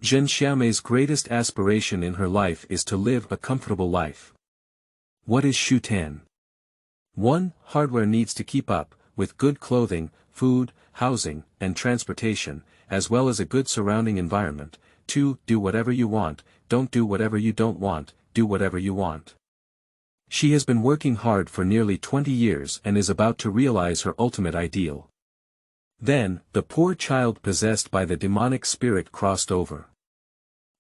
Zhen Xiaomei's greatest aspiration in her life is to live a comfortable life. What is Shutan? 1. Hardware needs to keep up, with good clothing, food, housing, and transportation, as well as a good surrounding environment. 2. Do whatever you want, don't do whatever you don't want, do whatever you want. She has been working hard for nearly 20 years and is about to realize her ultimate ideal. Then, the poor child possessed by the demonic spirit crossed over.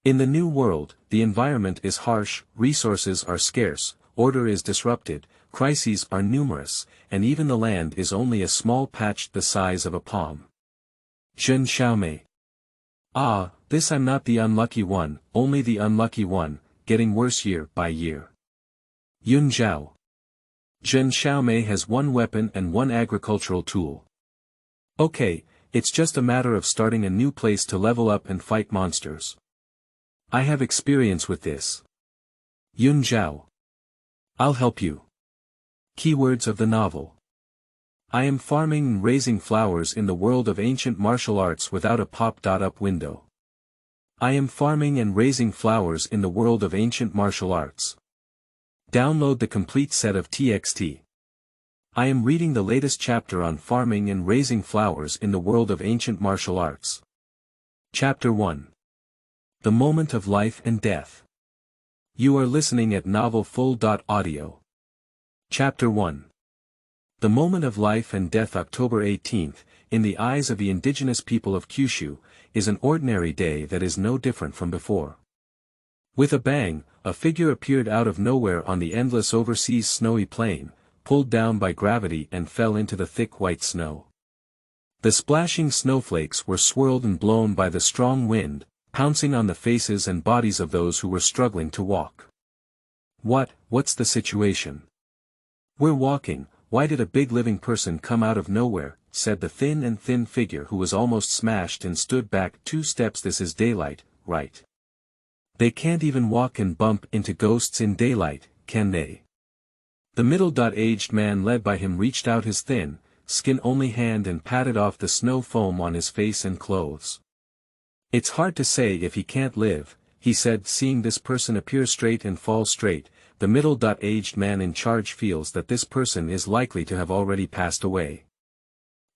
In the new world, the environment is harsh, resources are scarce, order is disrupted, crises are numerous, and even the land is only a small patch the size of a palm. Zhen Xiaomei. Ah, this I'm not the unlucky one, only the unlucky one, getting worse year by year. Yun Zhao. Zhen Xiaomei has one weapon and one agricultural tool. Okay, it's just a matter of starting a new place to level up and fight monsters. I have experience with this. Yun Zhao. I'll help you. Keywords of the novel. I am farming and raising flowers in the world of ancient martial arts without a pop-up window. I am farming and raising flowers in the world of ancient martial arts. Download the complete set of TXT. I am reading the latest chapter on farming and raising flowers in the world of ancient martial arts. Chapter 1. The Moment of Life and Death. You are listening at novelfull.audio. Chapter 1. The Moment of Life and Death, October 18th, in the eyes of the indigenous people of Kyushu, is an ordinary day that is no different from before. With a bang, a figure appeared out of nowhere on the endless overseas snowy plain, pulled down by gravity and fell into the thick white snow. The splashing snowflakes were swirled and blown by the strong wind, pouncing on the faces and bodies of those who were struggling to walk. What's the situation? We're walking, why did a big living person come out of nowhere, said the thin figure who was almost smashed and stood back 2 steps. This is daylight, right? They can't even walk and bump into ghosts in daylight, can they? The middle-aged man led by him reached out his thin, skin-only hand and patted off the snow foam on his face and clothes. It's hard to say if he can't live, he said, seeing this person appear straight and fall straight. The middle-aged man in charge feels that this person is likely to have already passed away.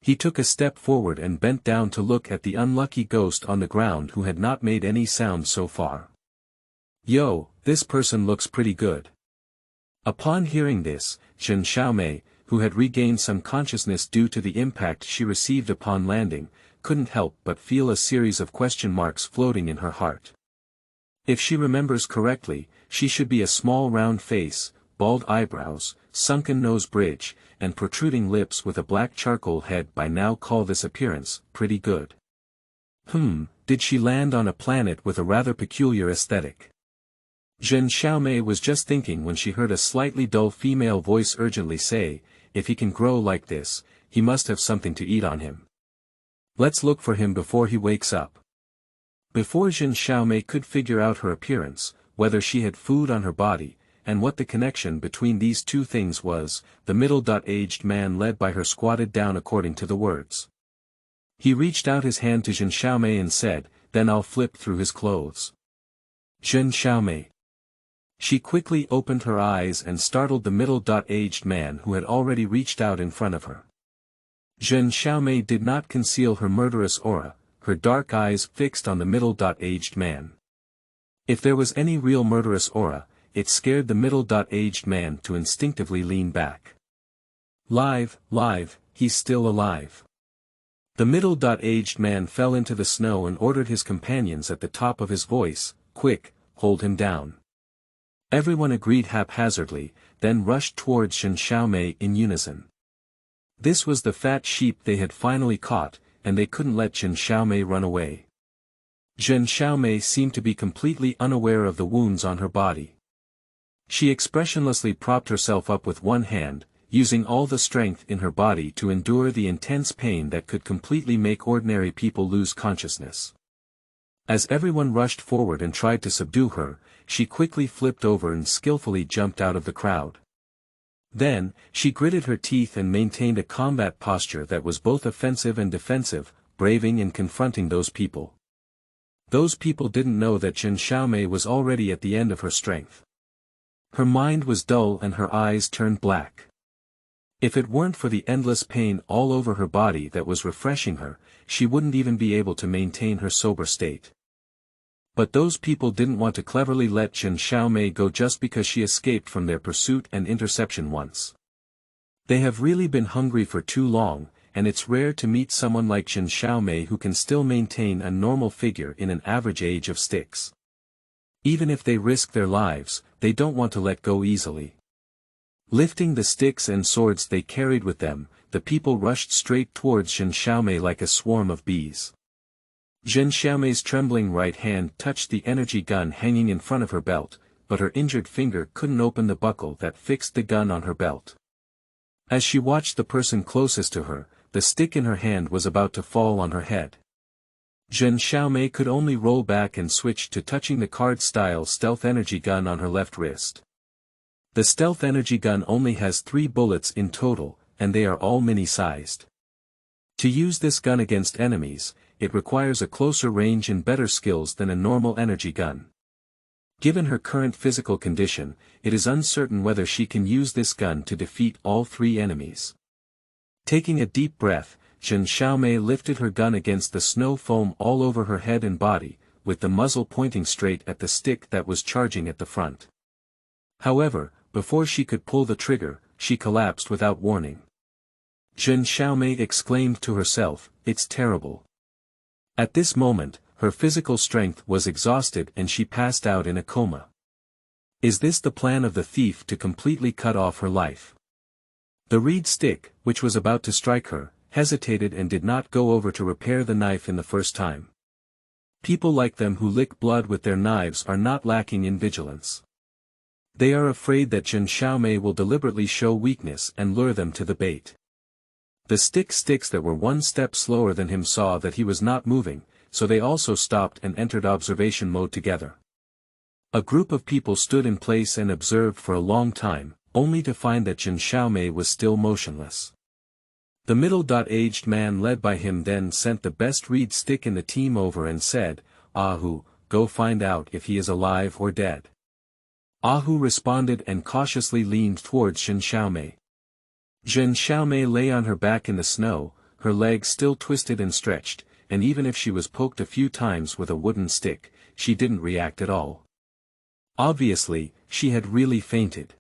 He took a step forward and bent down to look at the unlucky ghost on the ground who had not made any sound so far. Yo, this person looks pretty good. Upon hearing this, Zhen Xiaomei, who had regained some consciousness due to the impact she received upon landing, couldn't help but feel a series of question marks floating in her heart. If she remembers correctly, she should be a small round face, bald eyebrows, sunken nose bridge, and protruding lips with a black charcoal head. By now call this appearance pretty good. Did she land on a planet with a rather peculiar aesthetic? Zhen Xiaomei was just thinking when she heard a slightly dull female voice urgently say, if he can grow like this, he must have something to eat on him. Let's look for him before he wakes up. Before Zhen Xiaomei could figure out her appearance, whether she had food on her body, and what the connection between these two things was, the middle-aged man led by her squatted down according to the words. He reached out his hand to Zhen Xiaomei and said, then I'll flip through his clothes. Zhen Xiaomei. She quickly opened her eyes and startled the middle-aged man who had already reached out in front of her. Zhen Xiaomei did not conceal her murderous aura, her dark eyes fixed on the middle-aged man. If there was any real murderous aura, it scared the middle-aged man to instinctively lean back. Live, he's still alive. The middle-aged man fell into the snow and ordered his companions at the top of his voice, quick, hold him down. Everyone agreed haphazardly, then rushed towards Zhen Xiaomei in unison. This was the fat sheep they had finally caught, and they couldn't let Zhen Xiaomei run away. Zhen Xiaomei seemed to be completely unaware of the wounds on her body. She expressionlessly propped herself up with one hand, using all the strength in her body to endure the intense pain that could completely make ordinary people lose consciousness. As everyone rushed forward and tried to subdue her, she quickly flipped over and skillfully jumped out of the crowd. Then, she gritted her teeth and maintained a combat posture that was both offensive and defensive, braving and confronting those people. Those people didn't know that Zhen Xiaomei was already at the end of her strength. Her mind was dull and her eyes turned black. If it weren't for the endless pain all over her body that was refreshing her, she wouldn't even be able to maintain her sober state. But those people didn't want to cleverly let Zhen Xiaomei go just because she escaped from their pursuit and interception once. They have really been hungry for too long, and it's rare to meet someone like Zhen Xiaomei who can still maintain a normal figure in an average age of sticks. Even if they risk their lives, they don't want to let go easily. Lifting the sticks and swords they carried with them, the people rushed straight towards Zhen Xiaomei like a swarm of bees. Zhen Xiaomei's trembling right hand touched the energy gun hanging in front of her belt, but her injured finger couldn't open the buckle that fixed the gun on her belt. As she watched the person closest to her, the stick in her hand was about to fall on her head. Zhen Xiaomei could only roll back and switch to touching the card-style stealth energy gun on her left wrist. The stealth energy gun only has 3 bullets in total, and they are all mini-sized. To use this gun against enemies, it requires a closer range and better skills than a normal energy gun. Given her current physical condition, it is uncertain whether she can use this gun to defeat all 3 enemies. Taking a deep breath, Zhen Xiaomei lifted her gun against the snow foam all over her head and body, with the muzzle pointing straight at the stick that was charging at the front. However, before she could pull the trigger, she collapsed without warning. Zhen Xiaomei exclaimed to herself, "It's terrible." At this moment, her physical strength was exhausted and she passed out in a coma. Is this the plan of the thief to completely cut off her life? The reed stick, which was about to strike her, hesitated and did not go over to repair the knife in the first time. People like them who lick blood with their knives are not lacking in vigilance. They are afraid that Zhen Xiaomei will deliberately show weakness and lure them to the bait. The sticks that were one step slower than him saw that he was not moving, so they also stopped and entered observation mode together. A group of people stood in place and observed for a long time, only to find that Zhen Xiaomei was still motionless. The middle-aged man led by him then sent the best reed stick in the team over and said, "Ahu, go find out if he is alive or dead." Ahu responded and cautiously leaned towards Zhen Xiaomei. Zhen Xiaomei lay on her back in the snow, her legs still twisted and stretched, and even if she was poked a few times with a wooden stick, she didn't react at all. Obviously, she had really fainted.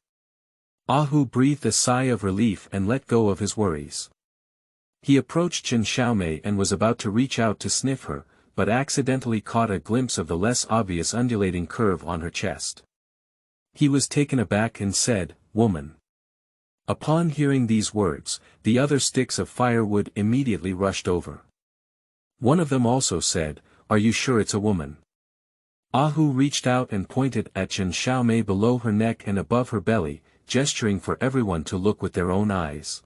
Ahu breathed a sigh of relief and let go of his worries. He approached Zhen Xiaomei and was about to reach out to sniff her, but accidentally caught a glimpse of the less obvious undulating curve on her chest. He was taken aback and said, "Woman." Upon hearing these words, the other sticks of firewood immediately rushed over. One of them also said, "Are you sure it's a woman?" Ahu reached out and pointed at Zhen Xiaomei below her neck and above her belly, gesturing for everyone to look with their own eyes.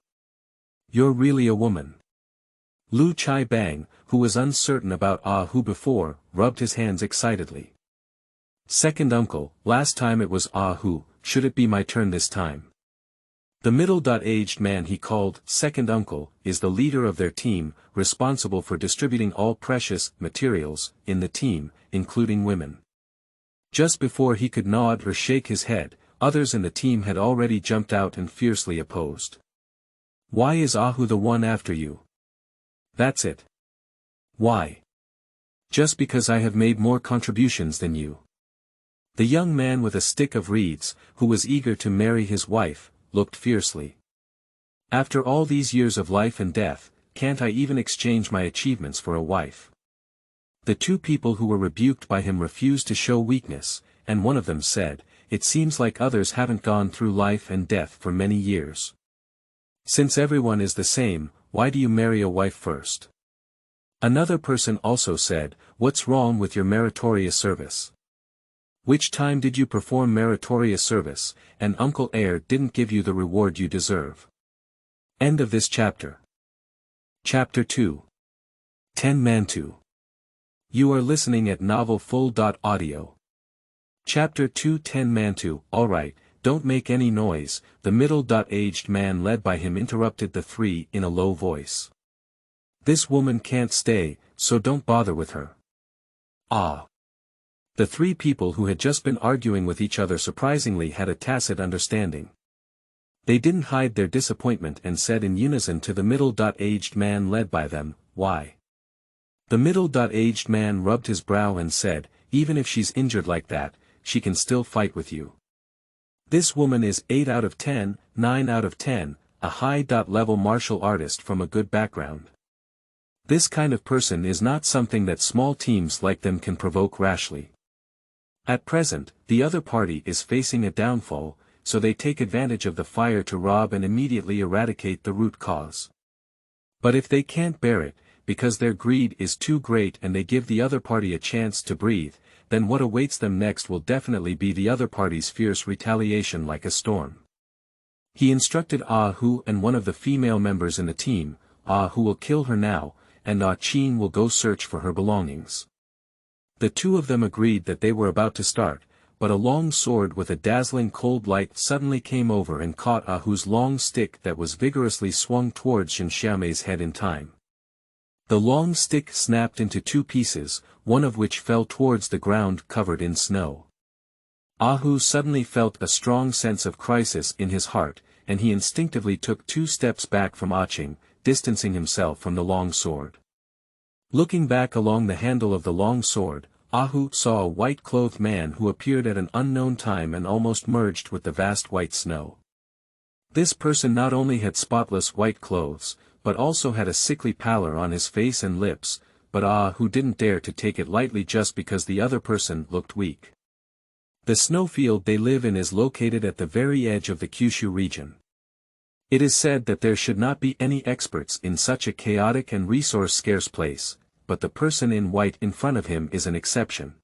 "You're really a woman." Lu Chai Bang, who was uncertain about Ahu before, rubbed his hands excitedly. "Second uncle, last time it was Ahu, should it be my turn this time?" The middle-aged man he called second uncle is the leader of their team, responsible for distributing all precious materials in the team, including women. Just before he could nod or shake his head, others in the team had already jumped out and fiercely opposed. "Why is Ahu the one after you?" "That's it." "Why?" "Just because I have made more contributions than you." The young man with a stick of reeds, who was eager to marry his wife, looked fiercely. "After all these years of life and death, can't I even exchange my achievements for a wife?" The 2 people who were rebuked by him refused to show weakness, and one of them said, "It seems like others haven't gone through life and death for many years. Since everyone is the same, why do you marry a wife first?" Another person also said, "What's wrong with your meritorious service? Which time did you perform meritorious service, and Uncle Air didn't give you the reward you deserve?" End of this chapter. Chapter 2. 10 Mantou. You are listening at novelfull.audio. Chapter 2 10 Mantou. Alright, don't make any noise, the middle-aged man led by him interrupted the 3 in a low voice. "This woman can't stay, so don't bother with her." Ah. The three people who had just been arguing with each other surprisingly had a tacit understanding. They didn't hide their disappointment and said in unison to the middle-aged man led by them, "Why?" The middle-aged man rubbed his brow and said, "Even if she's injured like that, she can still fight with you. This woman is 8 out of 10, 9 out of 10, a high-level martial artist from a good background. This kind of person is not something that small teams like them can provoke rashly. At present, the other party is facing a downfall, so they take advantage of the fire to rob and immediately eradicate the root cause. But if they can't bear it, because their greed is too great and they give the other party a chance to breathe, then what awaits them next will definitely be the other party's fierce retaliation like a storm." He instructed Ah Hu and one of the female members in the team, "Ah Hu will kill her now, and Ah Chin will go search for her belongings." The two of them agreed that they were about to start, but a long sword with a dazzling cold light suddenly came over and caught Ah Hu's long stick that was vigorously swung towards Zhen Xiaomei's head in time. The long stick snapped into two pieces, one of which fell towards the ground covered in snow. Ah Hu suddenly felt a strong sense of crisis in his heart, and he instinctively took 2 steps back from Ah Ching, distancing himself from the long sword. Looking back along the handle of the long sword, Ah Hu saw a white-clothed man who appeared at an unknown time and almost merged with the vast white snow. This person not only had spotless white clothes, but also had a sickly pallor on his face and lips, but Ah Hu didn't dare to take it lightly just because the other person looked weak. The snowfield they live in is located at the very edge of the Kyushu region. It is said that there should not be any experts in such a chaotic and resource-scarce place, but the person in white in front of him is an exception.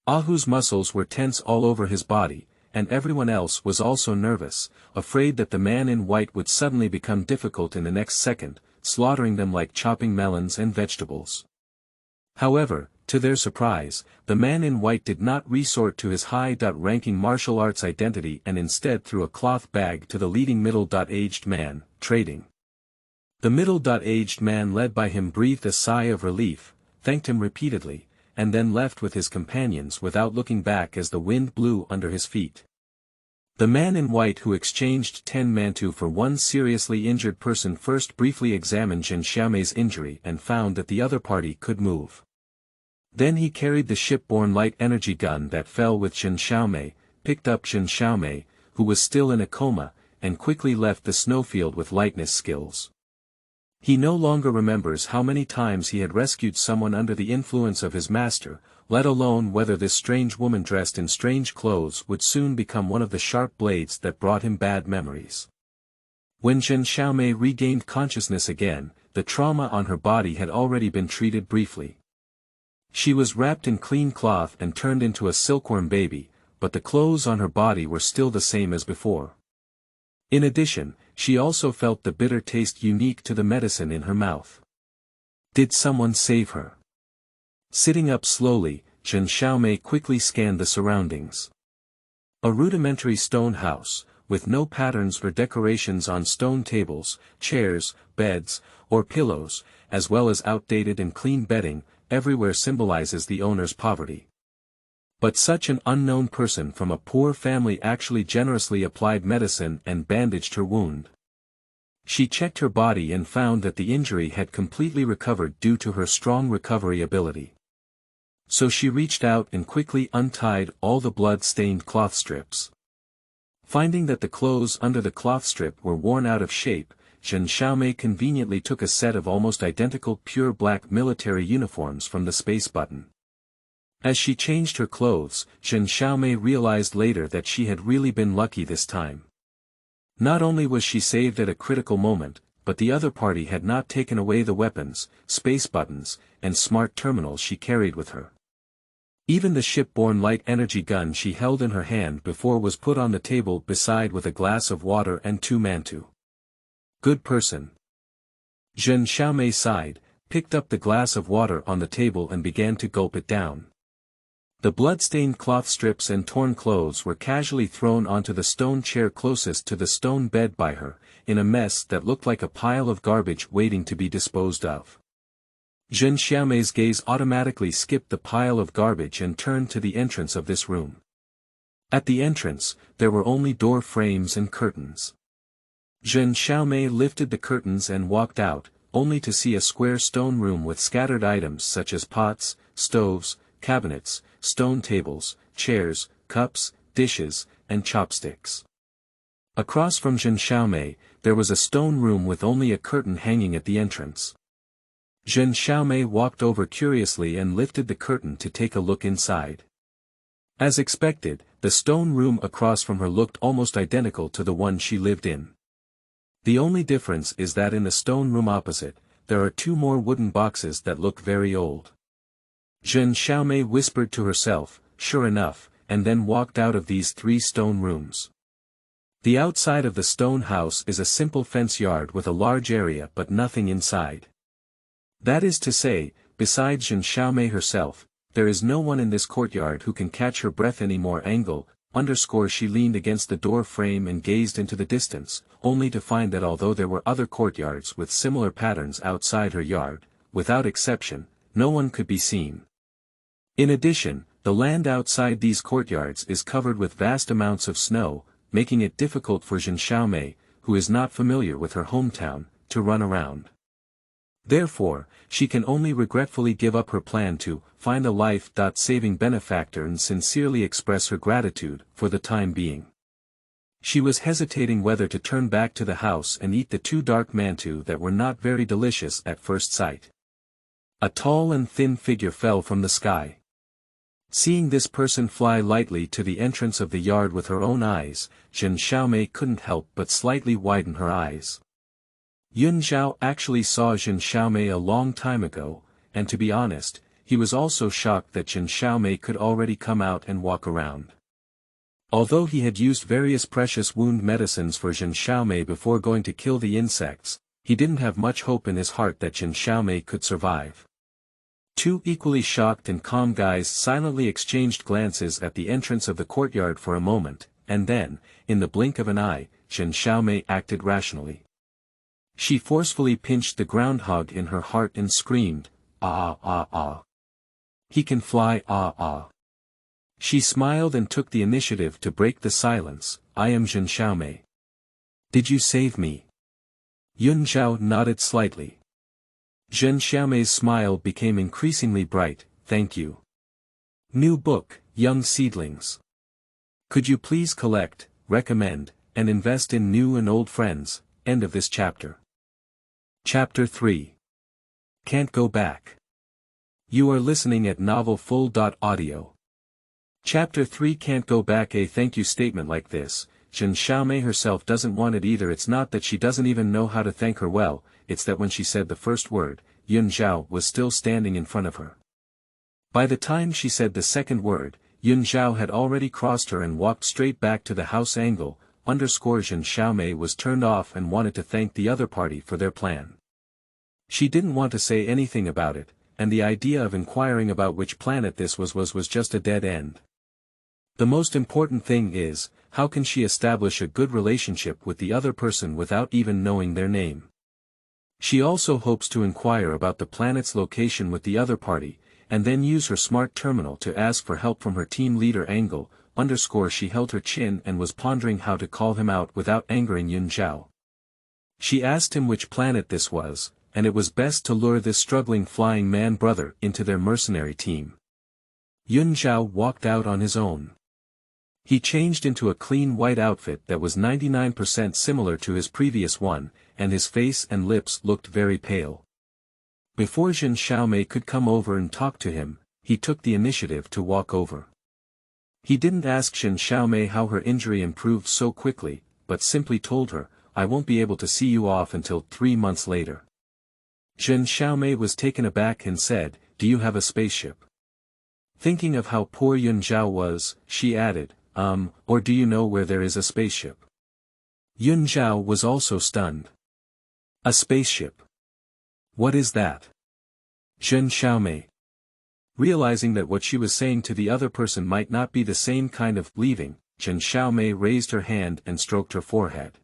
Ah Hu's muscles were tense all over his body, and everyone else was also nervous, afraid that the man in white would suddenly become difficult in the next second, slaughtering them like chopping melons and vegetables. However, to their surprise, the man in white did not resort to his high-ranking martial arts identity and instead threw a cloth bag to the leading middle-aged man, trading. The middle-aged man led by him breathed a sigh of relief, thanked him repeatedly, and then left with his companions without looking back as the wind blew under his feet. The man in white who exchanged 10 Mantou for one seriously injured person first briefly examined Zhen Xiaomei's injury and found that the other party could move. Then he carried the shipborne light energy gun that fell with Zhen Xiaomei, picked up Zhen Xiaomei, who was still in a coma, and quickly left the snowfield with lightness skills. He no longer remembers how many times he had rescued someone under the influence of his master, let alone whether this strange woman dressed in strange clothes would soon become one of the sharp blades that brought him bad memories. When Zhen Xiaomei regained consciousness again, the trauma on her body had already been treated briefly. She was wrapped in clean cloth and turned into a silkworm baby, but the clothes on her body were still the same as before. In addition, she also felt the bitter taste unique to the medicine in her mouth. Did someone save her? Sitting up slowly, Zhen Xiaomei quickly scanned the surroundings. A rudimentary stone house, with no patterns or decorations on stone tables, chairs, beds, or pillows, as well as outdated and clean bedding, everywhere symbolizes the owner's poverty. But such an unknown person from a poor family actually generously applied medicine and bandaged her wound. She checked her body and found that the injury had completely recovered due to her strong recovery ability. So she reached out and quickly untied all the blood-stained cloth strips. Finding that the clothes under the cloth strip were worn out of shape, Zhen Xiaomei conveniently took a set of almost identical pure black military uniforms from the space button. As she changed her clothes, Zhen Xiaomei realized later that she had really been lucky this time. Not only was she saved at a critical moment, but the other party had not taken away the weapons, space buttons, and smart terminals she carried with her. Even the shipborne light energy gun she held in her hand before was put on the table beside with a glass of water and 2 Mantou. Good person. Zhen Xiaomei sighed, picked up the glass of water on the table and began to gulp it down. The blood-stained cloth strips and torn clothes were casually thrown onto the stone chair closest to the stone bed by her, in a mess that looked like a pile of garbage waiting to be disposed of. Zhen Xiaomei's gaze automatically skipped the pile of garbage and turned to the entrance of this room. At the entrance, there were only door frames and curtains. Zhen Xiaomei lifted the curtains and walked out, only to see a square stone room with scattered items such as pots, stoves, cabinets, stone tables, chairs, cups, dishes, and chopsticks. Across from Zhen Xiaomei, there was a stone room with only a curtain hanging at the entrance. Zhen Xiaomei walked over curiously and lifted the curtain to take a look inside. As expected, the stone room across from her looked almost identical to the one she lived in. The only difference is that in the stone room opposite, there are two more wooden boxes that look very old. Zhen Xiaomei whispered to herself, "Sure enough," and then walked out of these three stone rooms. The outside of the stone house is a simple fence yard with a large area but nothing inside. That is to say, besides Zhen Xiaomei herself, there is no one in this courtyard who can catch her breath anymore. She leaned against the door frame and gazed into the distance, only to find that although there were other courtyards with similar patterns outside her yard, without exception, no one could be seen. In addition, the land outside these courtyards is covered with vast amounts of snow, making it difficult for Zhen Xiaomei, who is not familiar with her hometown, to run around. Therefore, she can only regretfully give up her plan to find a life-saving benefactor and sincerely express her gratitude for the time being. She was hesitating whether to turn back to the house and eat the two dark mantou that were not very delicious at first sight. A tall and thin figure fell from the sky. Seeing this person fly lightly to the entrance of the yard with her own eyes, Zhen Xiaomei couldn't help but slightly widen her eyes. Yun Zhao actually saw Zhen Xiaomei a long time ago, and to be honest, he was also shocked that Zhen Xiaomei could already come out and walk around. Although he had used various precious wound medicines for Zhen Xiaomei before going to kill the insects, he didn't have much hope in his heart that Zhen Xiaomei could survive. Two equally shocked and calm guys silently exchanged glances at the entrance of the courtyard for a moment, and then, in the blink of an eye, Zhen Xiaomei acted rationally. She forcefully pinched the groundhog in her heart and screamed, "Ah ah ah. He can fly, ah ah." She smiled and took the initiative to break the silence. "I am Zhen Xiaomei. Did you save me?" Yun Zhao nodded slightly. Zhen Xiaomei's smile became increasingly bright. "Thank you. New book, Young Seedlings. Could you please collect, recommend, and invest in new and old friends?" End of this chapter. Chapter 3. Can't Go Back. You are listening at novelfull.audio. Chapter 3. Can't Go Back. A thank you statement like this, Zhen Xiaomei herself doesn't want it either. It's not that she doesn't even know how to thank her well, it's that when she said the first word, Yun Zhao was still standing in front of her. By the time she said the second word, Yun Zhao had already crossed her and walked straight back to the house angle. Zhen Xiaomei was turned off and wanted to thank the other party for their plan. She didn't want to say anything about it, and the idea of inquiring about which planet this was just a dead end. The most important thing is, how can she establish a good relationship with the other person without even knowing their name? She also hopes to inquire about the planet's location with the other party, and then use her smart terminal to ask for help from her team leader Angle. She held her chin and was pondering how to call him out without angering Yun Zhao. She asked him which planet this was, and it was best to lure this struggling flying man brother into their mercenary team. Yun Zhao walked out on his own. He changed into a clean white outfit that was 99% similar to his previous one, and his face and lips looked very pale. Before Zhen Xiaomei could come over and talk to him, he took the initiative to walk over. He didn't ask Zhen Xiaomei how her injury improved so quickly, but simply told her, "I won't be able to see you off until 3 months later." Zhen Xiaomei was taken aback and said, "Do you have a spaceship?" Thinking of how poor Yun Zhao was, she added, or do you know where there is a spaceship?" Yun Zhao was also stunned. "A spaceship? What is that?" Zhen Xiaomei. Realizing that what she was saying to the other person might not be the same kind of leaving, Zhen Xiaomei raised her hand and stroked her forehead.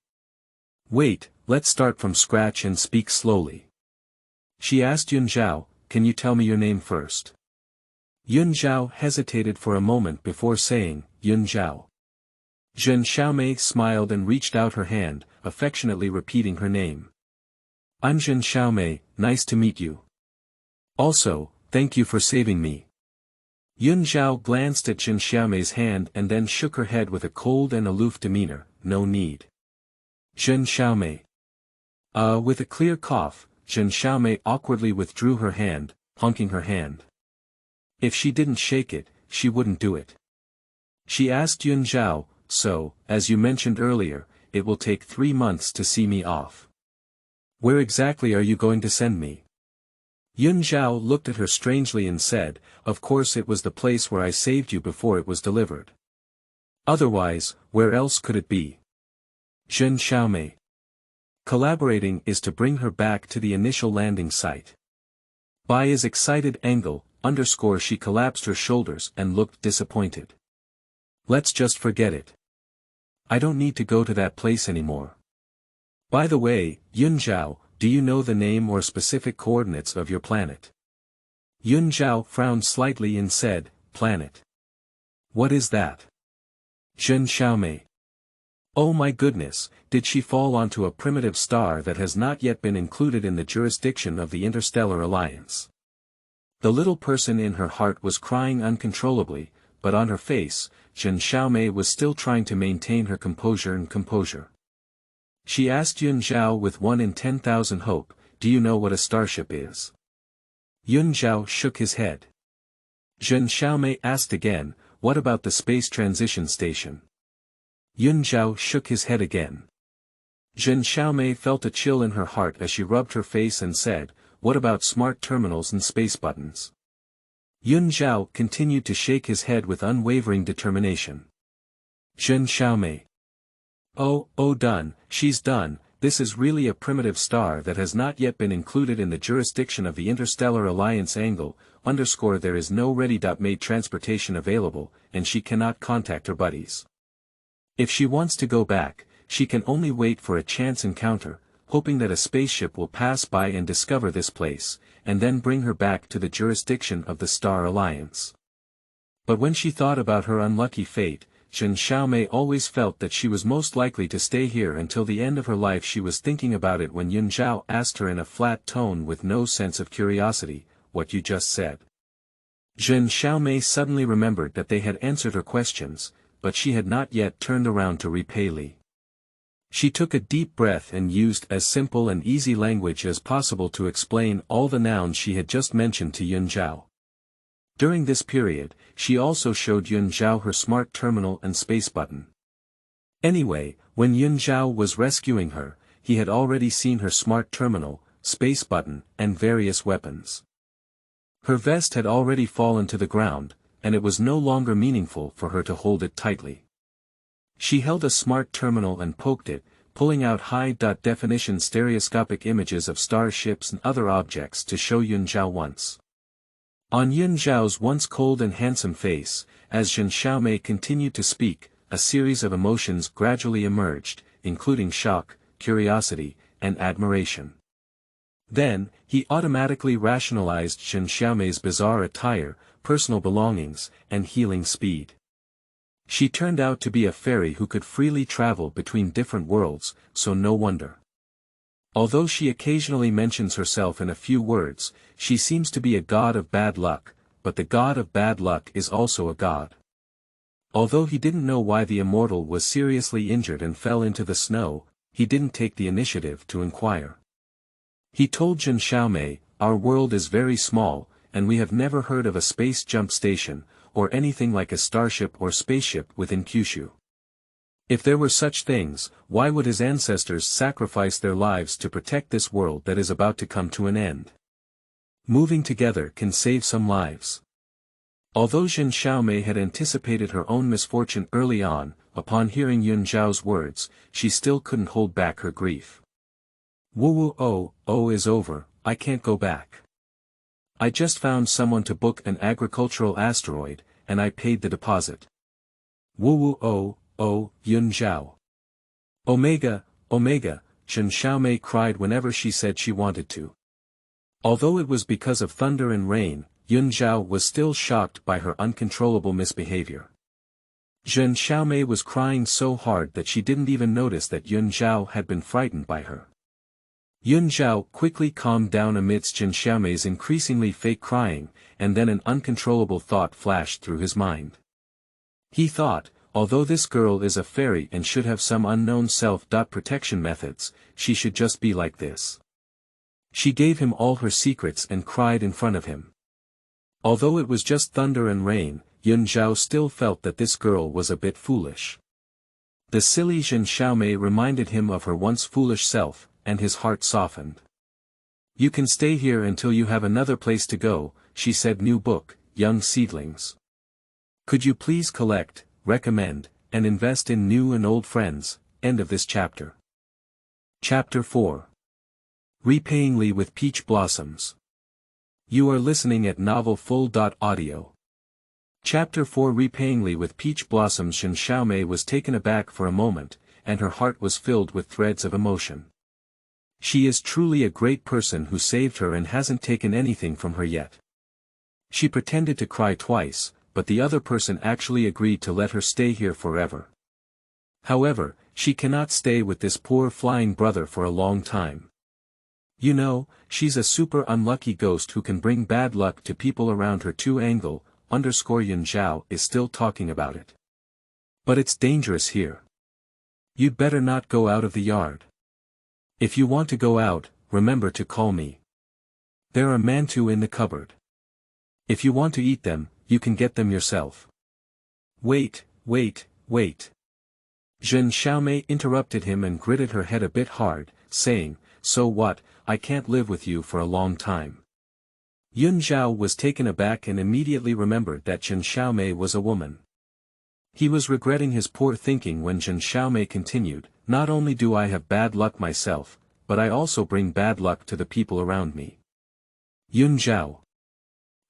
"Wait, let's start from scratch and speak slowly." She asked Yun Zhao, can you tell me your name first? Yun Zhao hesitated for a moment before saying, Yun Zhao. Zhen Xiaomei smiled and reached out her hand, affectionately repeating her name. I'm Zhen Xiaomei, nice to meet you. Also, thank you for saving me. Yun Zhao glanced at Zhen Xiaomei's hand and then shook her head with a cold and aloof demeanor, no need. Zhen Xiaomei. With a clear cough, Zhen Xiaomei awkwardly withdrew her hand, honking her hand. If she didn't shake it, she wouldn't do it. She asked Yun Zhao, so, as you mentioned earlier, it will take 3 months to see me off. Where exactly are you going to send me? Yun Zhao looked at her strangely and said, of course it was the place where I saved you before it was delivered. Otherwise, where else could it be? Zhen Xiaomei. Collaborating is to bring her back to the initial landing site. By his excited angle, she collapsed her shoulders and looked disappointed. Let's just forget it. I don't need to go to that place anymore. By the way, Yun Zhao, do you know the name or specific coordinates of your planet? Yun Zhao frowned slightly and said, planet. What is that? Zhen Xiaomei. Oh my goodness, did she fall onto a primitive star that has not yet been included in the jurisdiction of the Interstellar Alliance? The little person in her heart was crying uncontrollably, but on her face, Zhen Xiaomei was still trying to maintain her composure. She asked Yun Zhao with 1 in 10,000 hope, do you know what a starship is? Yun Zhao shook his head. Zhen Xiaomei asked again, what about the space transition station? Yun Zhao shook his head again. Zhen Xiaomei felt a chill in her heart as she rubbed her face and said, what about smart terminals and space buttons? Yun Zhao continued to shake his head with unwavering determination. Zhen Xiaomei. Oh done, she's done, this is really a primitive star that has not yet been included in the jurisdiction of the Interstellar Alliance angle, there is no ready-made transportation available, and she cannot contact her buddies. If she wants to go back, she can only wait for a chance encounter, hoping that a spaceship will pass by and discover this place, and then bring her back to the jurisdiction of the Star Alliance. But when she thought about her unlucky fate, Zhen Xiaomei always felt that she was most likely to stay here until the end of her life. She was thinking about it when Yun Zhao asked her in a flat tone with no sense of curiosity, what you just said. Zhen Xiaomei suddenly remembered that they had answered her questions, but she had not yet turned around to repay Li. She took a deep breath and used as simple and easy language as possible to explain all the nouns she had just mentioned to Yun Zhao. During this period, she also showed Yun Zhao her smart terminal and space button. Anyway, when Yun Zhao was rescuing her, he had already seen her smart terminal, space button, and various weapons. Her vest had already fallen to the ground, and it was no longer meaningful for her to hold it tightly. She held a smart terminal and poked it, pulling out high-definition stereoscopic images of starships and other objects to show Yun Zhao once. On Yun Zhao's once cold and handsome face, as Zhen Xiaomei continued to speak, a series of emotions gradually emerged, including shock, curiosity, and admiration. Then, he automatically rationalized Zhen Xiaomei's bizarre attire, personal belongings, and healing speed. She turned out to be a fairy who could freely travel between different worlds, so no wonder. Although she occasionally mentions herself in a few words, she seems to be a god of bad luck, but the god of bad luck is also a god. Although he didn't know why the immortal was seriously injured and fell into the snow, he didn't take the initiative to inquire. He told Zhen Xiaomei, our world is very small, and we have never heard of a space jump station, or anything like a starship or spaceship within Kyushu. If there were such things, why would his ancestors sacrifice their lives to protect this world that is about to come to an end? Moving together can save some lives. Although Zhen Xiaomei had anticipated her own misfortune early on, upon hearing Yun Zhao's words, she still couldn't hold back her grief. Woo is over, I can't go back. I just found someone to book an agricultural asteroid, and I paid the deposit. Yun Zhao. Omega, Zhen Xiaomei cried whenever she said she wanted to. Although it was because of thunder and rain, Yun Zhao was still shocked by her uncontrollable misbehavior. Zhen Xiaomei was crying so hard that she didn't even notice that Yun Zhao had been frightened by her. Yun Zhao quickly calmed down amidst Zhen Xiaomei's increasingly fake crying, and then an uncontrollable thought flashed through his mind. He thought, although this girl is a fairy and should have some unknown self-protection methods, she should just be like this. She gave him all her secrets and cried in front of him. Although it was just thunder and rain, Yun Zhao still felt that this girl was a bit foolish. The silly Zhen Xiaomei reminded him of her once foolish self, and his heart softened. You can stay here until you have another place to go, she said. New book, Young Seedlings. Could you please collect, recommend, and invest in new and old friends? End of this chapter. Chapter 4. Repaying with Peach Blossoms. You are listening at novelfull.audio. Chapter 4. Repaying with Peach Blossoms. Zhen Xiaomei was taken aback for a moment, and her heart was filled with threads of emotion. She is truly a great person who saved her and hasn't taken anything from her yet. She pretended to cry twice, but the other person actually agreed to let her stay here forever. However, she cannot stay with this poor flying brother for a long time. You know, she's a super unlucky ghost who can bring bad luck to people around her too. Yun Zhao is still talking about it. But it's dangerous here. You'd better not go out of the yard. If you want to go out, remember to call me. There are mantou in the cupboard. If you want to eat them, you can get them yourself. Wait. Zhen Xiaomei interrupted him and gritted her head a bit hard, saying, so what, I can't live with you for a long time. Yun Zhao was taken aback and immediately remembered that Zhen Xiaomei was a woman. He was regretting his poor thinking when Zhen Xiaomei continued, not only do I have bad luck myself, but I also bring bad luck to the people around me. Yun Zhao.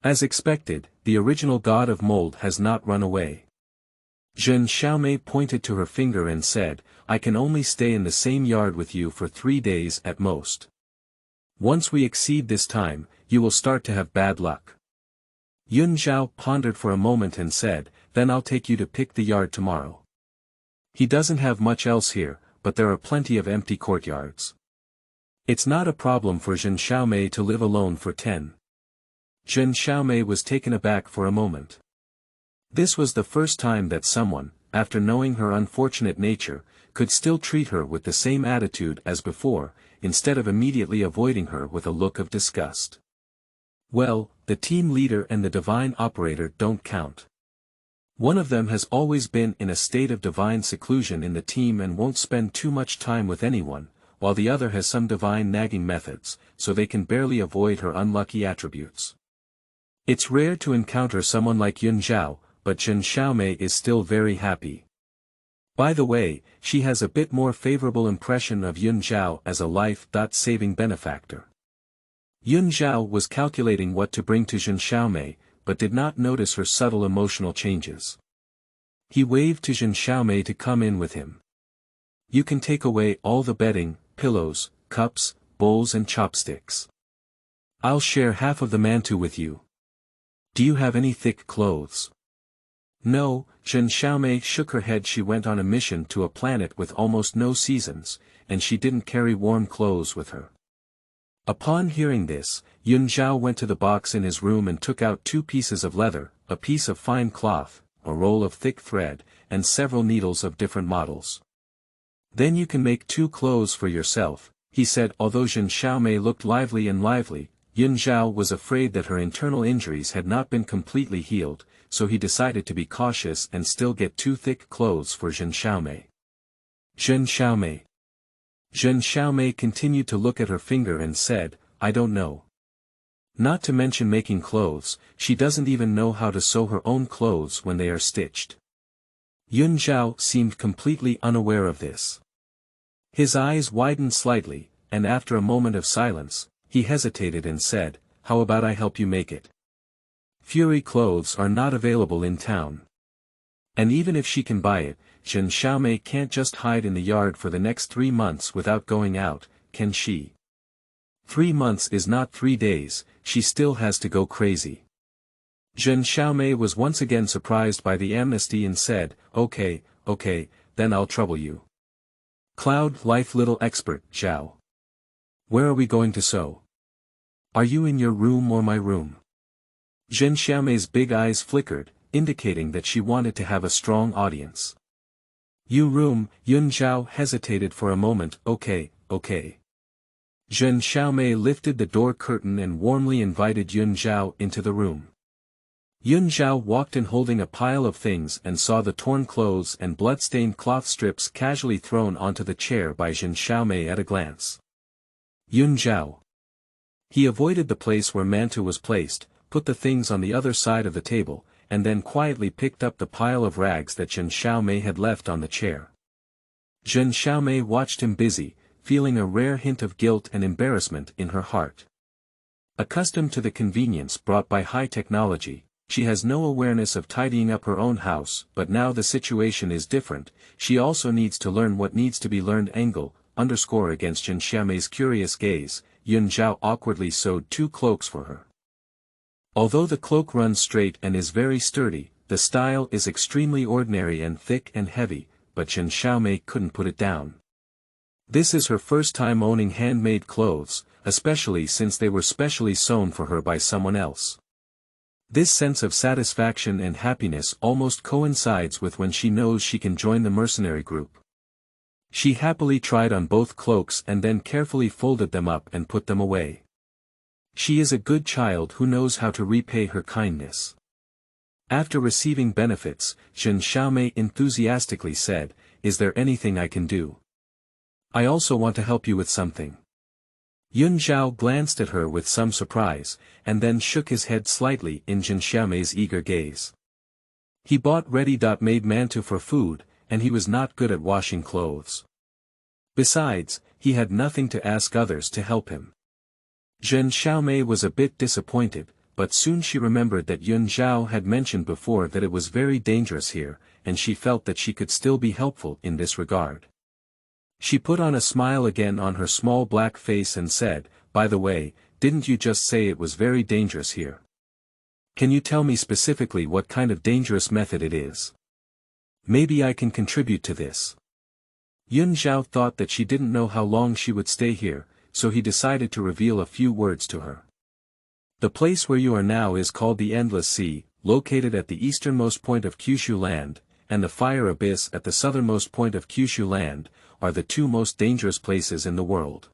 As expected, the original god of mold has not run away. Zhen Xiaomei pointed to her finger and said, I can only stay in the same yard with you for 3 days at most. Once we exceed this time, you will start to have bad luck. Yun Zhao pondered for a moment and said, then I'll take you to pick the yard tomorrow. He doesn't have much else here, but there are plenty of empty courtyards. It's not a problem for Zhen Xiaomei to live alone for 10. Zhen Xiaomei was taken aback for a moment. This was the first time that someone, after knowing her unfortunate nature, could still treat her with the same attitude as before, instead of immediately avoiding her with a look of disgust. Well, the team leader and the divine operator don't count. One of them has always been in a state of divine seclusion in the team and won't spend too much time with anyone, while the other has some divine nagging methods, so they can barely avoid her unlucky attributes. It's rare to encounter someone like Yun Zhao, but Zhen Xiaomei is still very happy. By the way, she has a bit more favorable impression of Yun Zhao as a life-saving benefactor. Yun Zhao was calculating what to bring to Zhen Xiaomei, but did not notice her subtle emotional changes. He waved to Zhen Xiaomei to come in with him. You can take away all the bedding, pillows, cups, bowls and chopsticks. I'll share half of the mantou with you. Do you have any thick clothes? No, Zhen Xiaomei shook her head. She went on a mission to a planet with almost no seasons, and she didn't carry warm clothes with her. Upon hearing this, Yun Zhao went to the box in his room and took out 2 pieces of leather, a piece of fine cloth, a roll of thick thread, and several needles of different models. Then you can make 2 clothes for yourself, he said. Although Zhen Xiaomei looked lively, Yun Zhao was afraid that her internal injuries had not been completely healed, so he decided to be cautious and still get 2 thick clothes for Zhen Xiaomei. Zhen Xiaomei. Zhen Xiaomei continued to look at her finger and said, I don't know. Not to mention making clothes, she doesn't even know how to sew her own clothes when they are stitched. Yun Zhao seemed completely unaware of this. His eyes widened slightly, and after a moment of silence, he hesitated and said, how about I help you make it? Fury clothes are not available in town. And even if she can buy it, Zhen Xiaomei can't just hide in the yard for the next 3 months without going out, can she? 3 months is not 3 days, she still has to go crazy. Zhen Xiaomei was once again surprised by the amnesty and said, okay, then I'll trouble you. Cloud Life Little Expert, Zhao. Where are we going to sow? Are you in your room or my room? Zhen Xiaomei's big eyes flickered, indicating that she wanted to have a strong audience. You room, Yun Zhao hesitated for a moment, okay. Zhen Xiaomei lifted the door curtain and warmly invited Yun Zhao into the room. Yun Zhao walked in holding a pile of things and saw the torn clothes and blood-stained cloth strips casually thrown onto the chair by Zhen Xiaomei at a glance. Yun Zhao. He avoided the place where Mantou was placed, put the things on the other side of the table, and then quietly picked up the pile of rags that Zhen Xiaomei had left on the chair. Zhen Xiaomei watched him busy, feeling a rare hint of guilt and embarrassment in her heart. Accustomed to the convenience brought by high technology, she has no awareness of tidying up her own house, but now the situation is different, she also needs to learn what needs to be learned. Underscore against Zhen Xiaomei's curious gaze, Yun Zhao awkwardly sewed 2 cloaks for her. Although the cloak runs straight and is very sturdy, the style is extremely ordinary and thick and heavy, but Zhen Xiaomei couldn't put it down. This is her first time owning handmade clothes, especially since they were specially sewn for her by someone else. This sense of satisfaction and happiness almost coincides with when she knows she can join the mercenary group. She happily tried on both cloaks and then carefully folded them up and put them away. She is a good child who knows how to repay her kindness. After receiving benefits, Zhen Xiaomei enthusiastically said, "Is there anything I can do? I also want to help you with something." Yun Zhao glanced at her with some surprise, and then shook his head slightly in Zhen Xiaomei's eager gaze. He bought ready-made Mantou for food, and he was not good at washing clothes. Besides, he had nothing to ask others to help him. Zhen Xiaomei was a bit disappointed, but soon she remembered that Yun Zhao had mentioned before that it was very dangerous here, and she felt that she could still be helpful in this regard. She put on a smile again on her small black face and said, "By the way, didn't you just say it was very dangerous here? Can you tell me specifically what kind of dangerous method it is? Maybe I can contribute to this." Yun Zhao thought that she didn't know how long she would stay here, so he decided to reveal a few words to her. The place where you are now is called the Endless Sea, located at the easternmost point of Kyushu land, and the Fire Abyss at the southernmost point of Kyushu land, are the 2 most dangerous places in the world.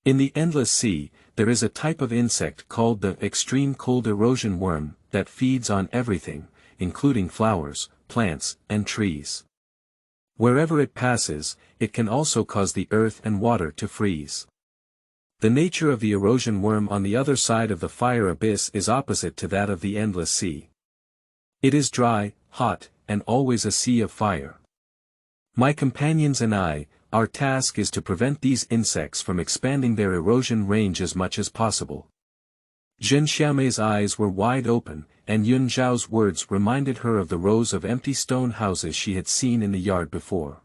In the Endless Sea, there is a type of insect called the extreme cold erosion worm, that feeds on everything, including flowers, plants, and trees. Wherever it passes, it can also cause the earth and water to freeze. The nature of the erosion worm on the other side of the Fire Abyss is opposite to that of the Endless Sea. It is dry, hot, and always a sea of fire. My companions and I, our task is to prevent these insects from expanding their erosion range as much as possible. Zhen Xiaomei's eyes were wide open, and Yun Zhao's words reminded her of the rows of empty stone houses she had seen in the yard before.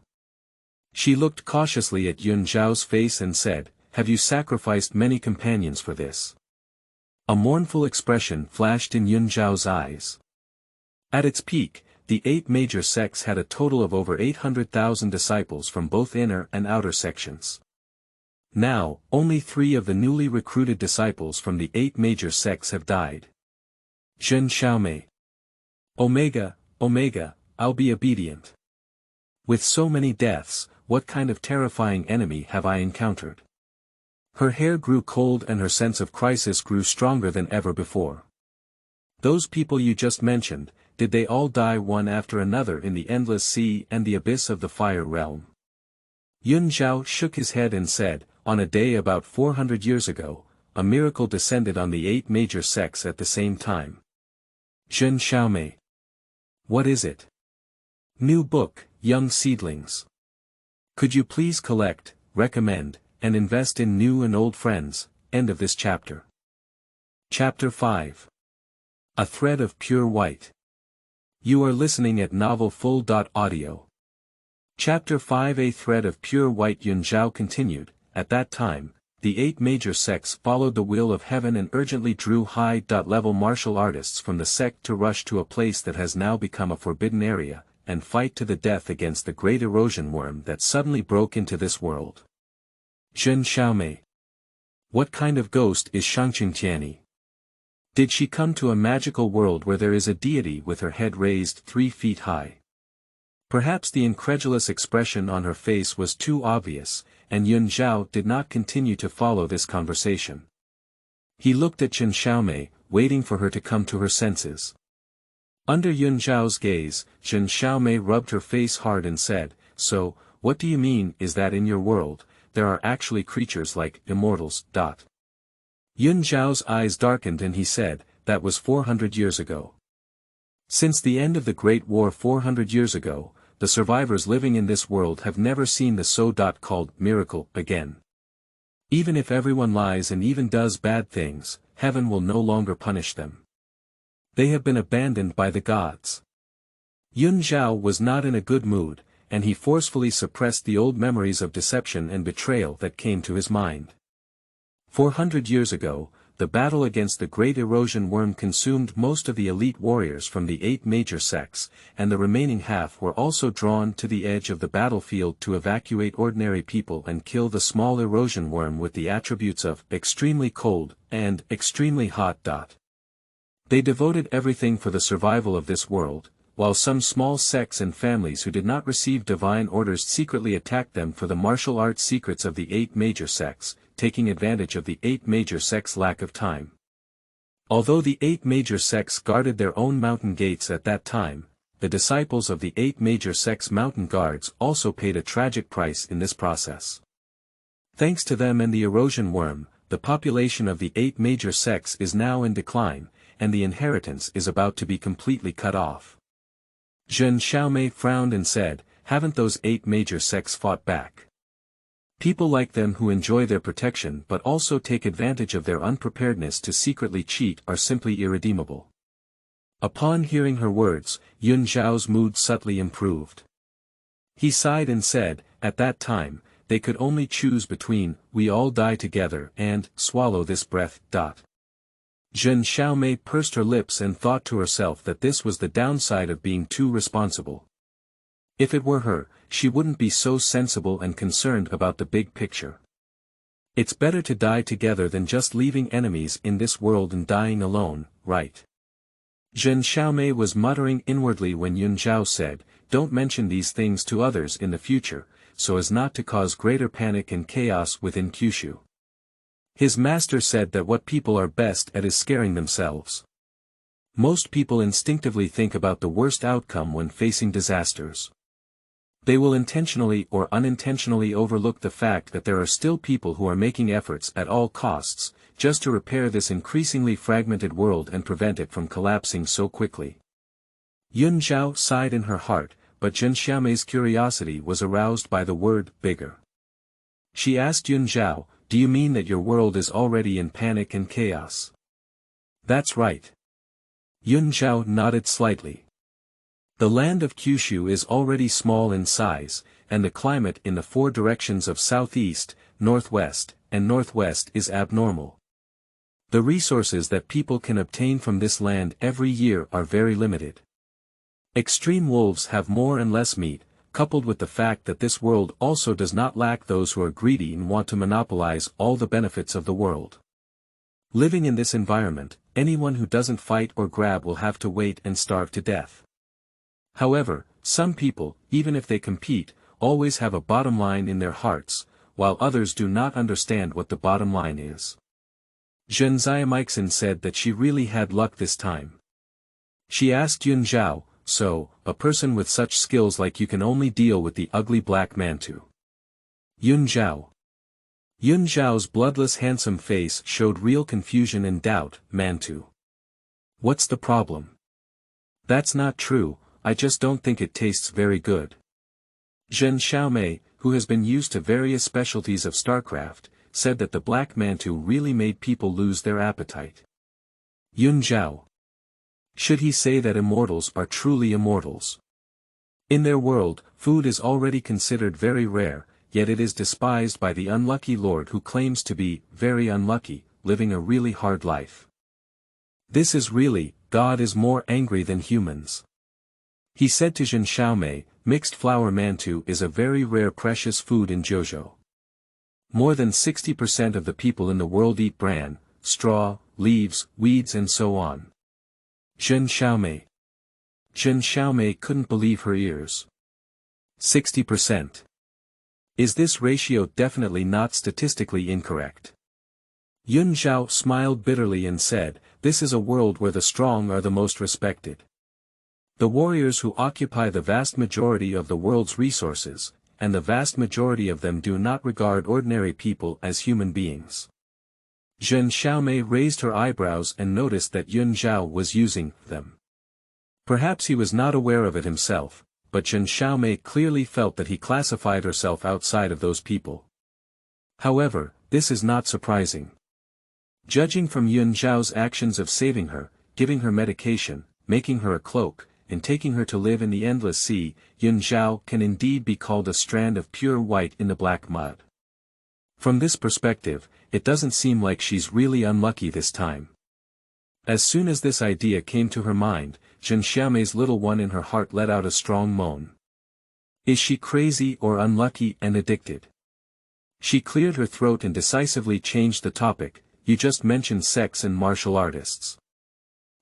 She looked cautiously at Yun Zhao's face and said, "Have you sacrificed many companions for this?" A mournful expression flashed in Yun Zhao's eyes. At its peak, the 8 major sects had a total of over 800,000 disciples from both inner and outer sections. Now, only 3 of the newly recruited disciples from the 8 major sects have died. Zhen Xiaomei. Omega, I'll be obedient. With so many deaths, what kind of terrifying enemy have I encountered? Her hair grew cold and her sense of crisis grew stronger than ever before. Those people you just mentioned, did they all die one after another in the Endless Sea and the abyss of the Fire Realm? Yun Zhao shook his head and said, "On a day about 400 years ago, a miracle descended on the 8 major sects at the same time." Zhen Xiaomei. What is it? New book, Young Seedlings. Could you please collect, recommend, and invest in new and old friends? End of this chapter. Chapter 5. A Thread of Pure White. You are listening at novelfull.audio. Chapter 5. A Thread of Pure White. Yun Zhao continued, "At that time, the 8 major sects followed the will of heaven and urgently drew high-level martial artists from the sect to rush to a place that has now become a forbidden area, and fight to the death against the great erosion worm that suddenly broke into this world. Zhen Xiaomei. What kind of ghost is Shangqingtiani? Did she come to a magical world where there is a deity with her head raised 3 feet high? Perhaps the incredulous expression on her face was too obvious, and Yun Zhao did not continue to follow this conversation. He looked at Zhen Xiaomei, waiting for her to come to her senses. Under Yun Zhao's gaze, Zhen Xiaomei rubbed her face hard and said, "So, what do you mean is that in your world, there are actually creatures like immortals?" Yun Zhao's eyes darkened and he said, "That was 400 years ago. Since the end of the Great War 400 years ago, the survivors living in this world have never seen the so-called miracle again. Even if everyone lies and even does bad things, heaven will no longer punish them. They have been abandoned by the gods." Yun Zhao was not in a good mood, and he forcefully suppressed the old memories of deception and betrayal that came to his mind. 400 years ago, the battle against the great erosion worm consumed most of the elite warriors from the 8 major sects, and the remaining half were also drawn to the edge of the battlefield to evacuate ordinary people and kill the small erosion worm with the attributes of extremely cold and extremely hot. They devoted everything for the survival of this world, while some small sects and families who did not receive divine orders secretly attacked them for the martial arts secrets of the 8 major sects, taking advantage of the 8 major sects' lack of time. Although the 8 major sects guarded their own mountain gates at that time, the disciples of the 8 major sects' mountain guards also paid a tragic price in this process. Thanks to them and the erosion worm, the population of the 8 major sects is now in decline, and the inheritance is about to be completely cut off. Zhen Xiaomei frowned and said, "Haven't those 8 major sects fought back? People like them who enjoy their protection but also take advantage of their unpreparedness to secretly cheat are simply irredeemable." Upon hearing her words, Yun Zhao's mood subtly improved. He sighed and said, "At that time, they could only choose between, we all die together and, swallow this breath." Zhen Xiaomei pursed her lips and thought to herself that this was the downside of being too responsible. If it were her, she wouldn't be so sensible and concerned about the big picture. It's better to die together than just leaving enemies in this world and dying alone, right? Zhen Xiaomei was muttering inwardly when Yun Zhao said, "Don't mention these things to others in the future, so as not to cause greater panic and chaos within Kyushu. His master said that what people are best at is scaring themselves. Most people instinctively think about the worst outcome when facing disasters. They will intentionally or unintentionally overlook the fact that there are still people who are making efforts at all costs, just to repair this increasingly fragmented world and prevent it from collapsing so quickly." Yun Zhao sighed in her heart, but Zhen Xiaomei's curiosity was aroused by the word bigger. She asked Yun Zhao, "Do you mean that your world is already in panic and chaos?" "That's right." Yun Zhao nodded slightly. The land of Kyushu is already small in size, and the climate in the 4 directions of southeast, northwest, and northwest is abnormal. The resources that people can obtain from this land every year are very limited. Extreme wolves have more and less meat, coupled with the fact that this world also does not lack those who are greedy and want to monopolize all the benefits of the world. Living in this environment, anyone who doesn't fight or grab will have to wait and starve to death. However, some people, even if they compete, always have a bottom line in their hearts, while others do not understand what the bottom line is. Zhen Xiaomei said that she really had luck this time. She asked Yun Zhao, "So, a person with such skills like you can only deal with the ugly black Mantou?" Yun Zhao. Yun Zhao's bloodless handsome face showed real confusion and doubt. "Mantou? What's the problem?" "That's not true, I just don't think it tastes very good." Zhen Xiaomei, who has been used to various specialties of StarCraft, said that the black Mantou really made people lose their appetite. Yun Zhao. Should he say that immortals are truly immortals? In their world, food is already considered very rare, yet it is despised by the unlucky lord who claims to be very unlucky, living a really hard life. This is really, God is more angry than humans. He said to Zhen Xiaomei, mixed flour mantou is a very rare precious food in Zhozhou. More than 60% of the people in the world eat bran, straw, leaves, weeds and so on. Zhen Xiaomei. Zhen Xiaomei couldn't believe her ears. 60%. Is this ratio definitely not statistically incorrect? Yun Zhao smiled bitterly and said, this is a world where the strong are the most respected. The warriors who occupy the vast majority of the world's resources, and the vast majority of them do not regard ordinary people as human beings. Zhen Xiaomei raised her eyebrows and noticed that Yun Zhao was using them. Perhaps he was not aware of it himself, but Zhen Xiaomei clearly felt that he classified herself outside of those people. However, this is not surprising. Judging from Yun Zhao's actions of saving her, giving her medication, making her a cloak, and taking her to live in the endless sea, Yun Zhao can indeed be called a strand of pure white in the black mud. From this perspective, it doesn't seem like she's really unlucky this time. As soon as this idea came to her mind, Zhen Xiaomei's little one in her heart let out a strong moan. Is she crazy or unlucky and addicted? She cleared her throat and decisively changed the topic. You just mentioned sex and martial artists.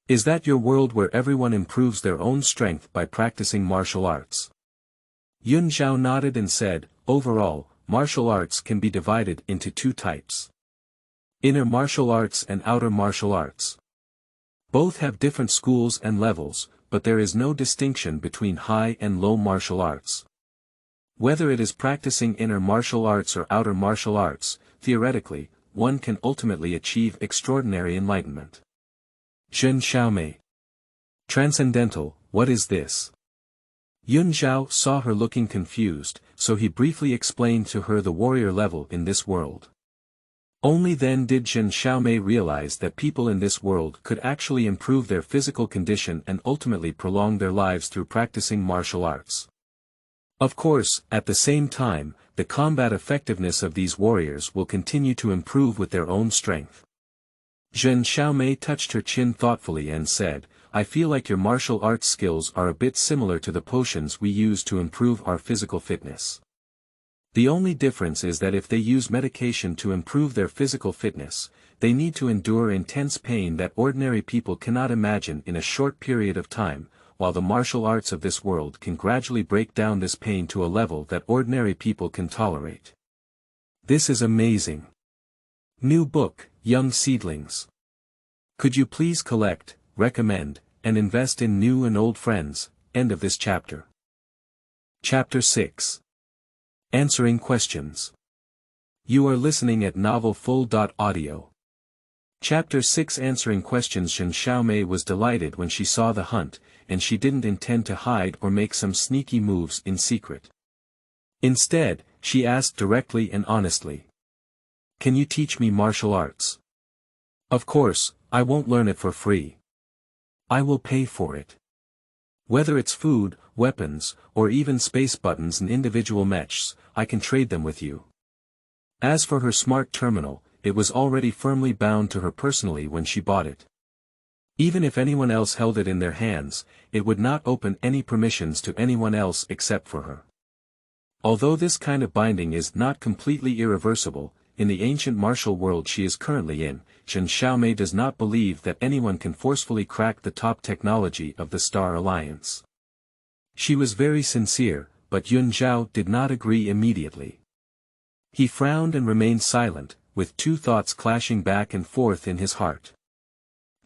Is that your world where everyone improves their own strength by practicing martial arts? Yun Zhao nodded and said, overall, martial arts can be divided into two types. Inner martial arts and outer martial arts. Both have different schools and levels, but there is no distinction between high and low martial arts. Whether it is practicing inner martial arts or outer martial arts, theoretically, one can ultimately achieve extraordinary enlightenment. Zhen Xiaomei. Transcendental, what is this? Yun Zhao saw her looking confused, so he briefly explained to her the warrior level in this world. Only then did Zhen Xiaomei realize that people in this world could actually improve their physical condition and ultimately prolong their lives through practicing martial arts. Of course, at the same time, the combat effectiveness of these warriors will continue to improve with their own strength. Zhen Xiaomei touched her chin thoughtfully and said, I feel like your martial arts skills are a bit similar to the potions we use to improve our physical fitness. The only difference is that if they use medication to improve their physical fitness, they need to endure intense pain that ordinary people cannot imagine in a short period of time, while the martial arts of this world can gradually break down this pain to a level that ordinary people can tolerate. This is amazing. New book, Young Seedlings. Could you please collect, recommend, and invest in new and old friends? End of this chapter. Chapter 6. Answering Questions. You are listening at novelfull.audio. Chapter 6 Answering Questions. Zhen Xiaomei was delighted when she saw the hunt, and she didn't intend to hide or make some sneaky moves in secret. Instead, she asked directly and honestly. Can you teach me martial arts? Of course, I won't learn it for free. I will pay for it. Whether it's food, weapons, or even space buttons and individual mechs, I can trade them with you. As for her smart terminal, it was already firmly bound to her personally when she bought it. Even if anyone else held it in their hands, it would not open any permissions to anyone else except for her. Although this kind of binding is not completely irreversible, in the ancient martial world she is currently in, Zhen Xiaomei does not believe that anyone can forcefully crack the top technology of the Star Alliance. She was very sincere, but Yun Zhao did not agree immediately. He frowned and remained silent, with two thoughts clashing back and forth in his heart.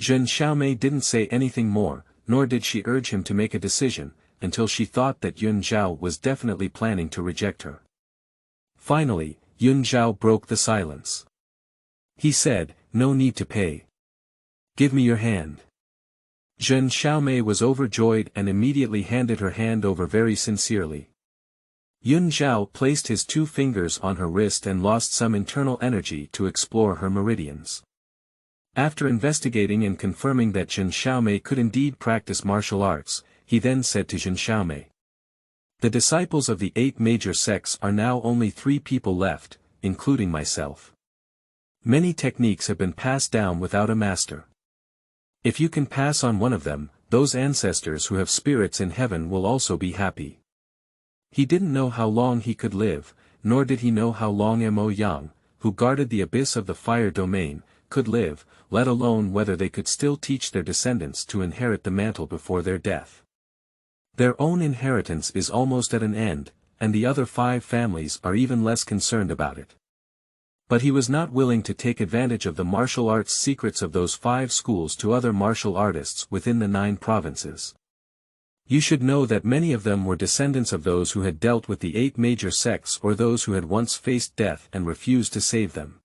Zhen Xiaomei didn't say anything more, nor did she urge him to make a decision, until she thought that Yun Zhao was definitely planning to reject her. Finally, Yun Zhao broke the silence. He said, no need to pay. Give me your hand. Zhen Xiaomei was overjoyed and immediately handed her hand over very sincerely. Yun Zhao placed his 2 fingers on her wrist and lost some internal energy to explore her meridians. After investigating and confirming that Zhen Xiaomei could indeed practice martial arts, he then said to Zhen Xiaomei, The disciples of the 8 major sects are now only 3 people left, including myself. Many techniques have been passed down without a master. If you can pass on one of them, those ancestors who have spirits in heaven will also be happy. He didn't know how long he could live, nor did he know how long Mo Yang, who guarded the abyss of the fire domain, could live, let alone whether they could still teach their descendants to inherit the mantle before their death. Their own inheritance is almost at an end, and the other 5 families are even less concerned about it. But he was not willing to take advantage of the martial arts secrets of those 5 schools to other martial artists within the 9 provinces. You should know that many of them were descendants of those who had dealt with the 8 major sects or those who had once faced death and refused to save them.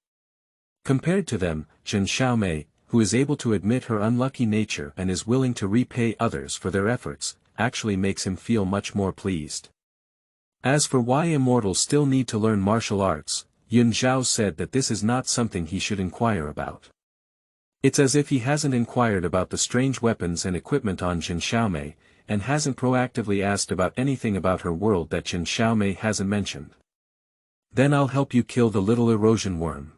Compared to them, Zhen Xiaomei, who is able to admit her unlucky nature and is willing to repay others for their efforts, actually makes him feel much more pleased. As for why immortals still need to learn martial arts, Yun Zhao said that this is not something he should inquire about. It's as if he hasn't inquired about the strange weapons and equipment on Zhen Xiaomei, and hasn't proactively asked about anything about her world that Zhen Xiaomei hasn't mentioned. Then I'll help you kill the little erosion worm.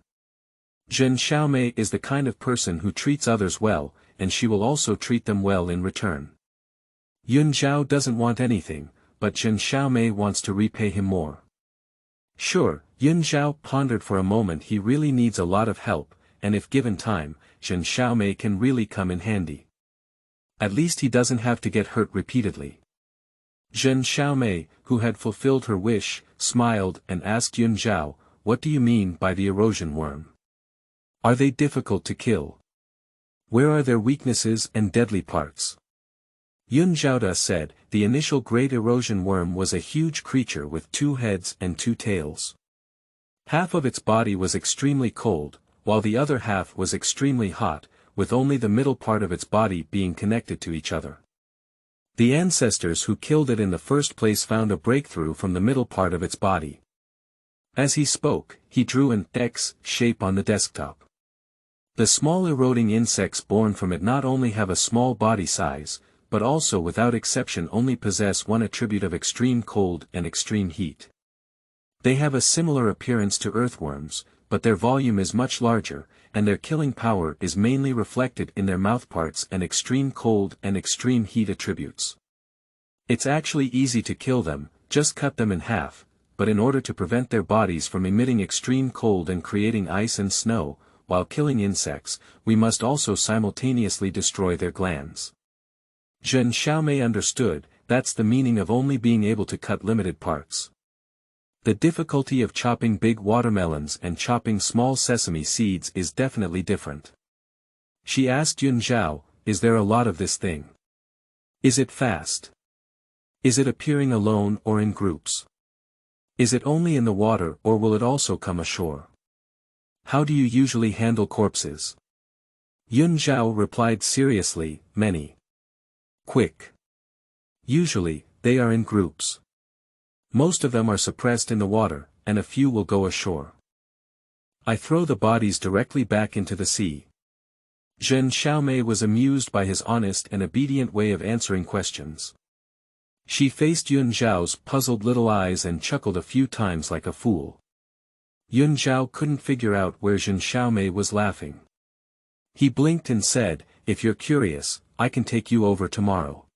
Zhen Xiaomei is the kind of person who treats others well, and she will also treat them well in return. Yun Zhao doesn't want anything, but Zhen Xiaomei wants to repay him more. Sure, Yun Zhao pondered for a moment. He really needs a lot of help, and if given time, Zhen Xiaomei can really come in handy. At least he doesn't have to get hurt repeatedly. Zhen Xiaomei, who had fulfilled her wish, smiled and asked Yun Zhao, "What do you mean by the erosion worm? Are they difficult to kill? Where are their weaknesses and deadly parts?" Yun Zhao said, "The initial great erosion worm was a huge creature with 2 heads and 2 tails. Half of its body was extremely cold, while the other half was extremely hot, with only the middle part of its body being connected to each other. The ancestors who killed it in the first place found a breakthrough from the middle part of its body." As he spoke, he drew an X shape on the desktop. The small eroding insects born from it not only have a small body size, but also without exception only possess one attribute of extreme cold and extreme heat. They have a similar appearance to earthworms, but their volume is much larger, and their killing power is mainly reflected in their mouthparts and extreme cold and extreme heat attributes. It's actually easy to kill them, just cut them in half, but in order to prevent their bodies from emitting extreme cold and creating ice and snow, while killing insects, we must also simultaneously destroy their glands. Zhen Xiaomei understood, that's the meaning of only being able to cut limited parts. The difficulty of chopping big watermelons and chopping small sesame seeds is definitely different. She asked Yun Zhao, "Is there a lot of this thing? Is it fast? Is it appearing alone or in groups? Is it only in the water or will it also come ashore? How do you usually handle corpses?" Yun Zhao replied seriously, "Many. Quick. Usually, they are in groups. Most of them are suppressed in the water, and a few will go ashore. I throw the bodies directly back into the sea." Zhen Xiaomei was amused by his honest and obedient way of answering questions. She faced Yun Zhao's puzzled little eyes and chuckled a few times like a fool. Yun Zhao couldn't figure out where Zhen Xiaomei was laughing. He blinked and said, "If you're curious, I can take you over tomorrow."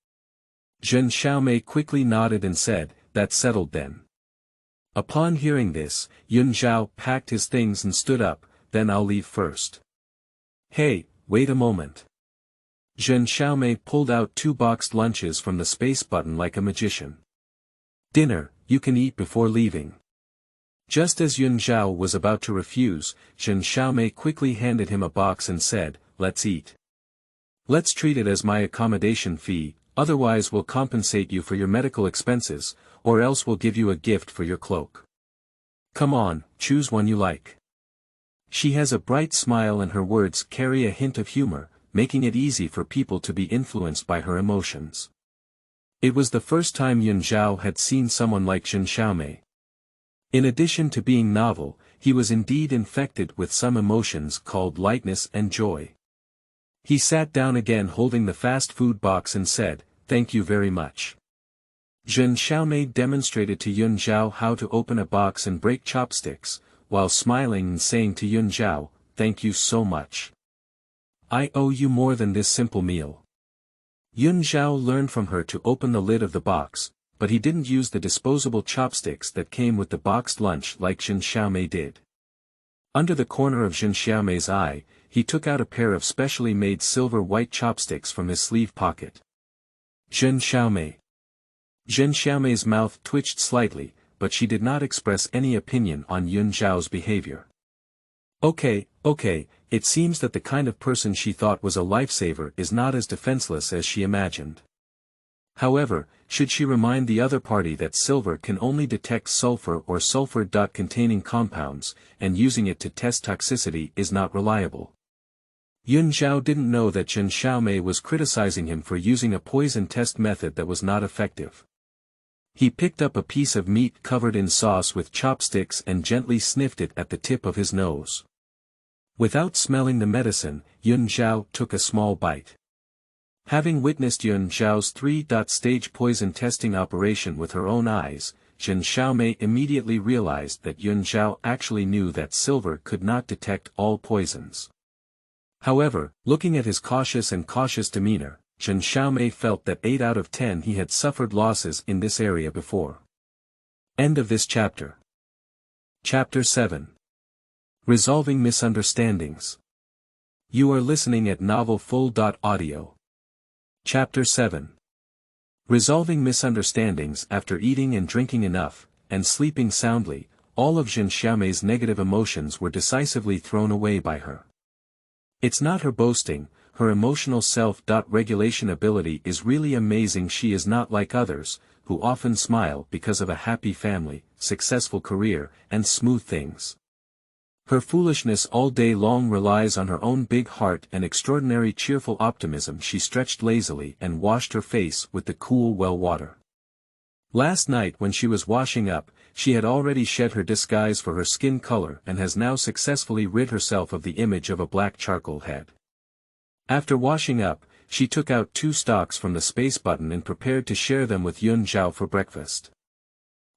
Zhen Xiaomei quickly nodded and said, "That's settled then." Upon hearing this, Yun Zhao packed his things and stood up, "Then I'll leave first." "Hey, wait a moment." Zhen Xiaomei pulled out 2 boxed lunches from the space button like a magician. "Dinner, you can eat before leaving." Just as Yun Zhao was about to refuse, Zhen Xiaomei quickly handed him a box and said, "Let's eat. Let's treat it as my accommodation fee, otherwise we'll compensate you for your medical expenses, or else we'll give you a gift for your cloak. Come on, choose one you like." She has a bright smile and her words carry a hint of humor, making it easy for people to be influenced by her emotions. It was the first time Yun Zhao had seen someone like Zhen Xiaomei. In addition to being novel, he was indeed infected with some emotions called lightness and joy. He sat down again holding the fast food box and said, "Thank you very much." Zhen Xiaomei demonstrated to Yun Zhao how to open a box and break chopsticks, while smiling and saying to Yun Zhao, "Thank you so much. I owe you more than this simple meal." Yun Zhao learned from her to open the lid of the box, but he didn't use the disposable chopsticks that came with the boxed lunch like Zhen Xiaomei did. Under the corner of Zhen Xiaomei's eye, he took out a pair of specially made silver-white chopsticks from his sleeve pocket. Zhen Xiaomei. Zhen Xiaomei's mouth twitched slightly, but she did not express any opinion on Yun Zhao's behavior. Okay, it seems that the kind of person she thought was a lifesaver is not as defenseless as she imagined. However, should she remind the other party that silver can only detect sulfur or sulfur-containing compounds, and using it to test toxicity is not reliable. Yun Zhao didn't know that Zhen Xiaomei was criticizing him for using a poison test method that was not effective. He picked up a piece of meat covered in sauce with chopsticks and gently sniffed it at the tip of his nose. Without smelling the medicine, Yun Zhao took a small bite. Having witnessed Yun Zhao's 3-stage poison testing operation with her own eyes, Zhen Xiaomei immediately realized that Yun Zhao actually knew that silver could not detect all poisons. However, looking at his cautious demeanor, Zhen Xiaomei felt that 8 out of 10 he had suffered losses in this area before. End of this chapter. Chapter 7. Resolving Misunderstandings. You are listening at novelfull.audio. Chapter 7. Resolving misunderstandings. After eating and drinking enough, and sleeping soundly, all of Zhen Xiaomei's negative emotions were decisively thrown away by her. It's not her boasting, her emotional self-regulation ability is really amazing. She is not like others, who often smile because of a happy family, successful career, and smooth things. Her foolishness all day long relies on her own big heart and extraordinary cheerful optimism. She stretched lazily and washed her face with the cool well water. Last night when she was washing up, she had already shed her disguise for her skin color and has now successfully rid herself of the image of a black charcoal head. After washing up, she took out 2 stalks from the space button and prepared to share them with Yun Zhao for breakfast.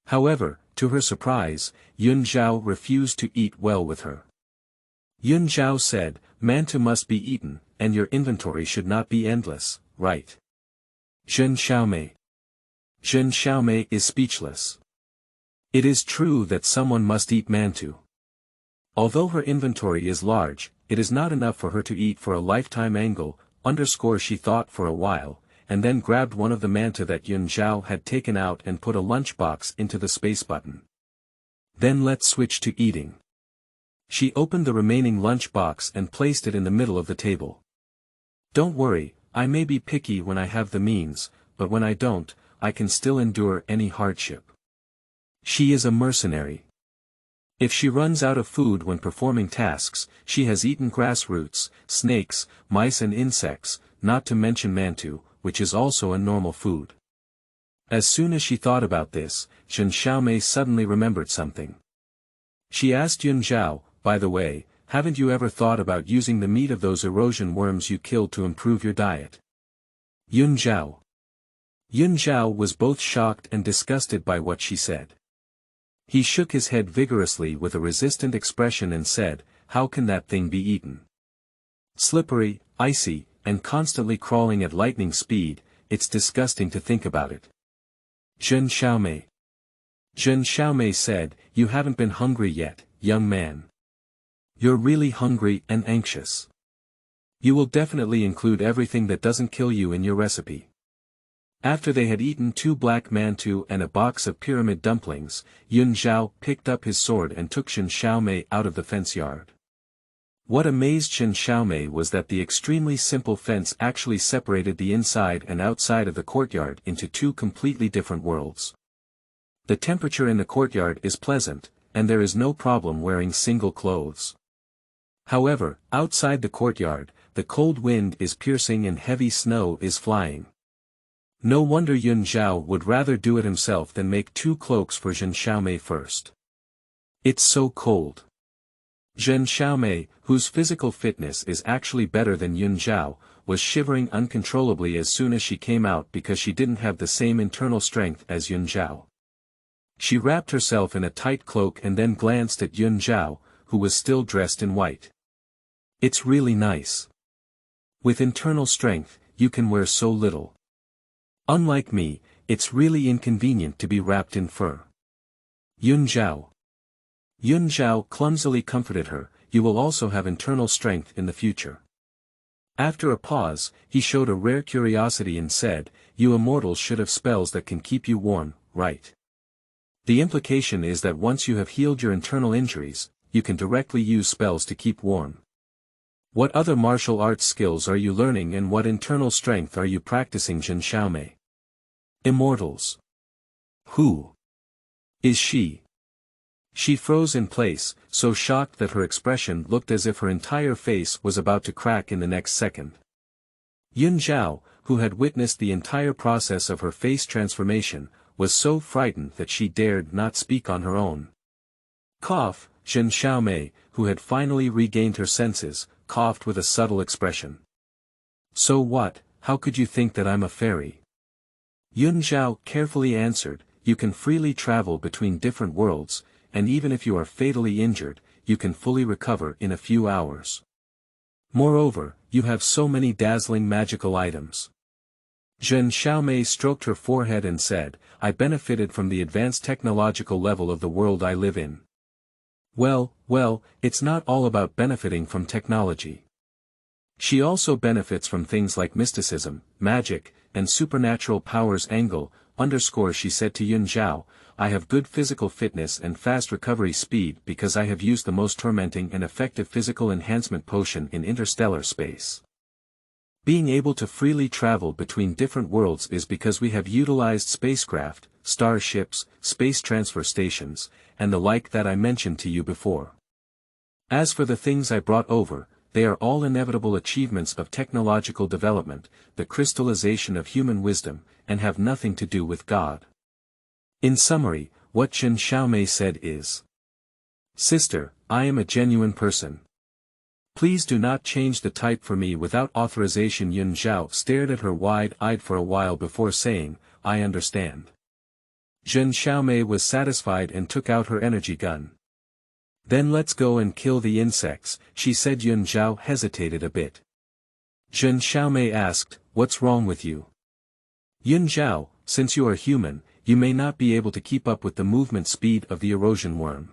However, to her surprise, Yun Zhao refused to eat well with her. Yun Zhao said, "Mantou must be eaten, and your inventory should not be endless, right?" Zhen Xiaomei. Zhen Xiaomei is speechless. It is true that someone must eat mantou. Although her inventory is large, it is not enough for her to eat for a lifetime. She thought for a while, and then grabbed one of the mantou that Yun Zhao had taken out and put a lunchbox into the space button. Then let's switch to eating. She opened the remaining lunchbox and placed it in the middle of the table. Don't worry, I may be picky when I have the means, but when I don't, I can still endure any hardship. She is a mercenary. If she runs out of food when performing tasks, she has eaten grass roots, snakes, mice and insects, not to mention mantou, which is also a normal food. As soon as she thought about this, Zhen Xiaomei suddenly remembered something. She asked Yun Zhao, "By the way, haven't you ever thought about using the meat of those erosion worms you killed to improve your diet?" Yun Zhao. Yun Zhao was both shocked and disgusted by what she said. He shook his head vigorously with a resistant expression and said, "How can that thing be eaten? Slippery, icy, and constantly crawling at lightning speed, it's disgusting to think about it." Zhen Xiaomei. Zhen Xiaomei said, "You haven't been hungry yet, young man. You're really hungry and anxious. You will definitely include everything that doesn't kill you in your recipe." After they had eaten 2 black mantou and a box of pyramid dumplings, Yun Zhao picked up his sword and took Zhen Xiaomei out of the fence yard. What amazed Zhen Xiaomei was that the extremely simple fence actually separated the inside and outside of the courtyard into 2 completely different worlds. The temperature in the courtyard is pleasant, and there is no problem wearing single clothes. However, outside the courtyard, the cold wind is piercing and heavy snow is flying. No wonder Yun Zhao would rather do it himself than make 2 cloaks for Zhen Xiaomei first. It's so cold. Zhen Xiaomei, whose physical fitness is actually better than Yun Zhao, was shivering uncontrollably as soon as she came out because she didn't have the same internal strength as Yun Zhao. She wrapped herself in a tight cloak and then glanced at Yun Zhao, who was still dressed in white. It's really nice. With internal strength, you can wear so little. Unlike me, it's really inconvenient to be wrapped in fur. Yun Zhao. Yun Zhao clumsily comforted her, you will also have internal strength in the future. After a pause, he showed a rare curiosity and said, you immortals should have spells that can keep you warm, right? The implication is that once you have healed your internal injuries, you can directly use spells to keep warm. What other martial arts skills are you learning and what internal strength are you practicing, Zhen Xiaomei? Immortals. Who is she? She froze in place, so shocked that her expression looked as if her entire face was about to crack in the next second. Yun Zhao, who had witnessed the entire process of her face transformation, was so frightened that she dared not speak on her own. Cough, Zhen Xiaomei, who had finally regained her senses, coughed with a subtle expression. So what, how could you think that I'm a fairy? Yun Zhao carefully answered, you can freely travel between different worlds, and even if you are fatally injured, you can fully recover in a few hours. Moreover, you have so many dazzling magical items. Zhen Xiaomei stroked her forehead and said, I benefited from the advanced technological level of the world I live in. Well, it's not all about benefiting from technology. She also benefits from things like mysticism, magic, and supernatural powers. She said to Yun Zhao, I have good physical fitness and fast recovery speed because I have used the most tormenting and effective physical enhancement potion in interstellar space. Being able to freely travel between different worlds is because we have utilized spacecraft, starships, space transfer stations, and the like that I mentioned to you before. As for the things I brought over, they are all inevitable achievements of technological development, the crystallization of human wisdom, and have nothing to do with God. In summary, what Zhen Xiaomei said is, Sister, I am a genuine person. Please do not change the type for me without authorization. Yun Zhao stared at her wide-eyed for a while before saying, I understand. Zhen Xiaomei was satisfied and took out her energy gun. Then let's go and kill the insects, she said. Yun Zhao hesitated a bit. Zhen Xiaomei asked, what's wrong with you? Yun Zhao, since you are human, you may not be able to keep up with the movement speed of the erosion worm.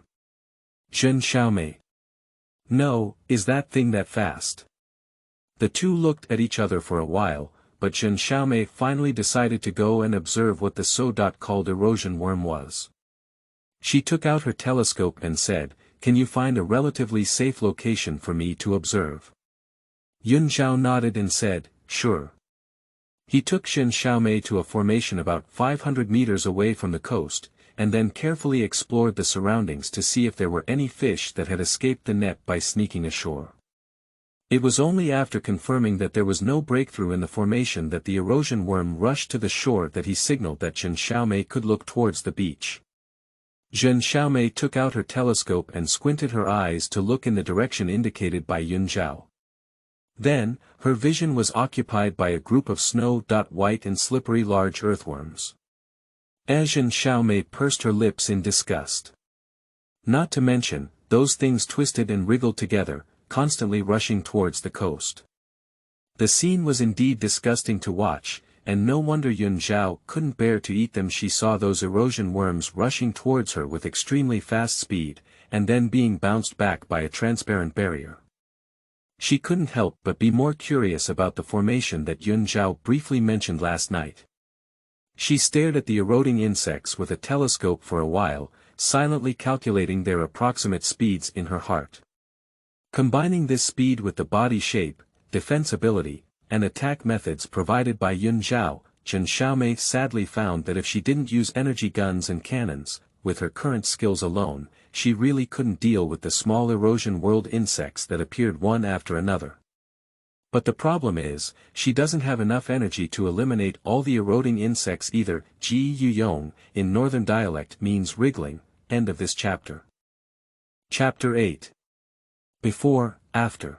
Zhen Xiaomei. No, is that thing that fast? The two looked at each other for a while, but Zhen Xiaomei finally decided to go and observe what the so-called erosion worm was. She took out her telescope and said, can you find a relatively safe location for me to observe? Yun Zhao nodded and said, sure. He took Zhen Xiaomei to a formation about 500 meters away from the coast, and then carefully explored the surroundings to see if there were any fish that had escaped the net by sneaking ashore. It was only after confirming that there was no breakthrough in the formation that the erosion worm rushed to the shore that he signaled that Zhen Xiaomei could look towards the beach. Zhen Xiaomei took out her telescope and squinted her eyes to look in the direction indicated by Yun Zhao. Then, her vision was occupied by a group of snow-white and slippery large earthworms. Zhen Xiaomei pursed her lips in disgust. Not to mention, those things twisted and wriggled together, constantly rushing towards the coast. The scene was indeed disgusting to watch, and no wonder Yun Zhao couldn't bear to eat them. She saw those erosion worms rushing towards her with extremely fast speed, and then being bounced back by a transparent barrier. She couldn't help but be more curious about the formation that Yun Zhao briefly mentioned last night. She stared at the eroding insects with a telescope for a while, silently calculating their approximate speeds in her heart. Combining this speed with the body shape, defense ability, and attack methods provided by Yun Zhao, Zhen Xiaomei sadly found that if she didn't use energy guns and cannons, with her current skills alone, she really couldn't deal with the small erosion world insects that appeared one after another. But the problem is, she doesn't have enough energy to eliminate all the eroding insects either. Ji Yu Yong, in northern dialect means wriggling. End of this chapter. Chapter 8. Before, after.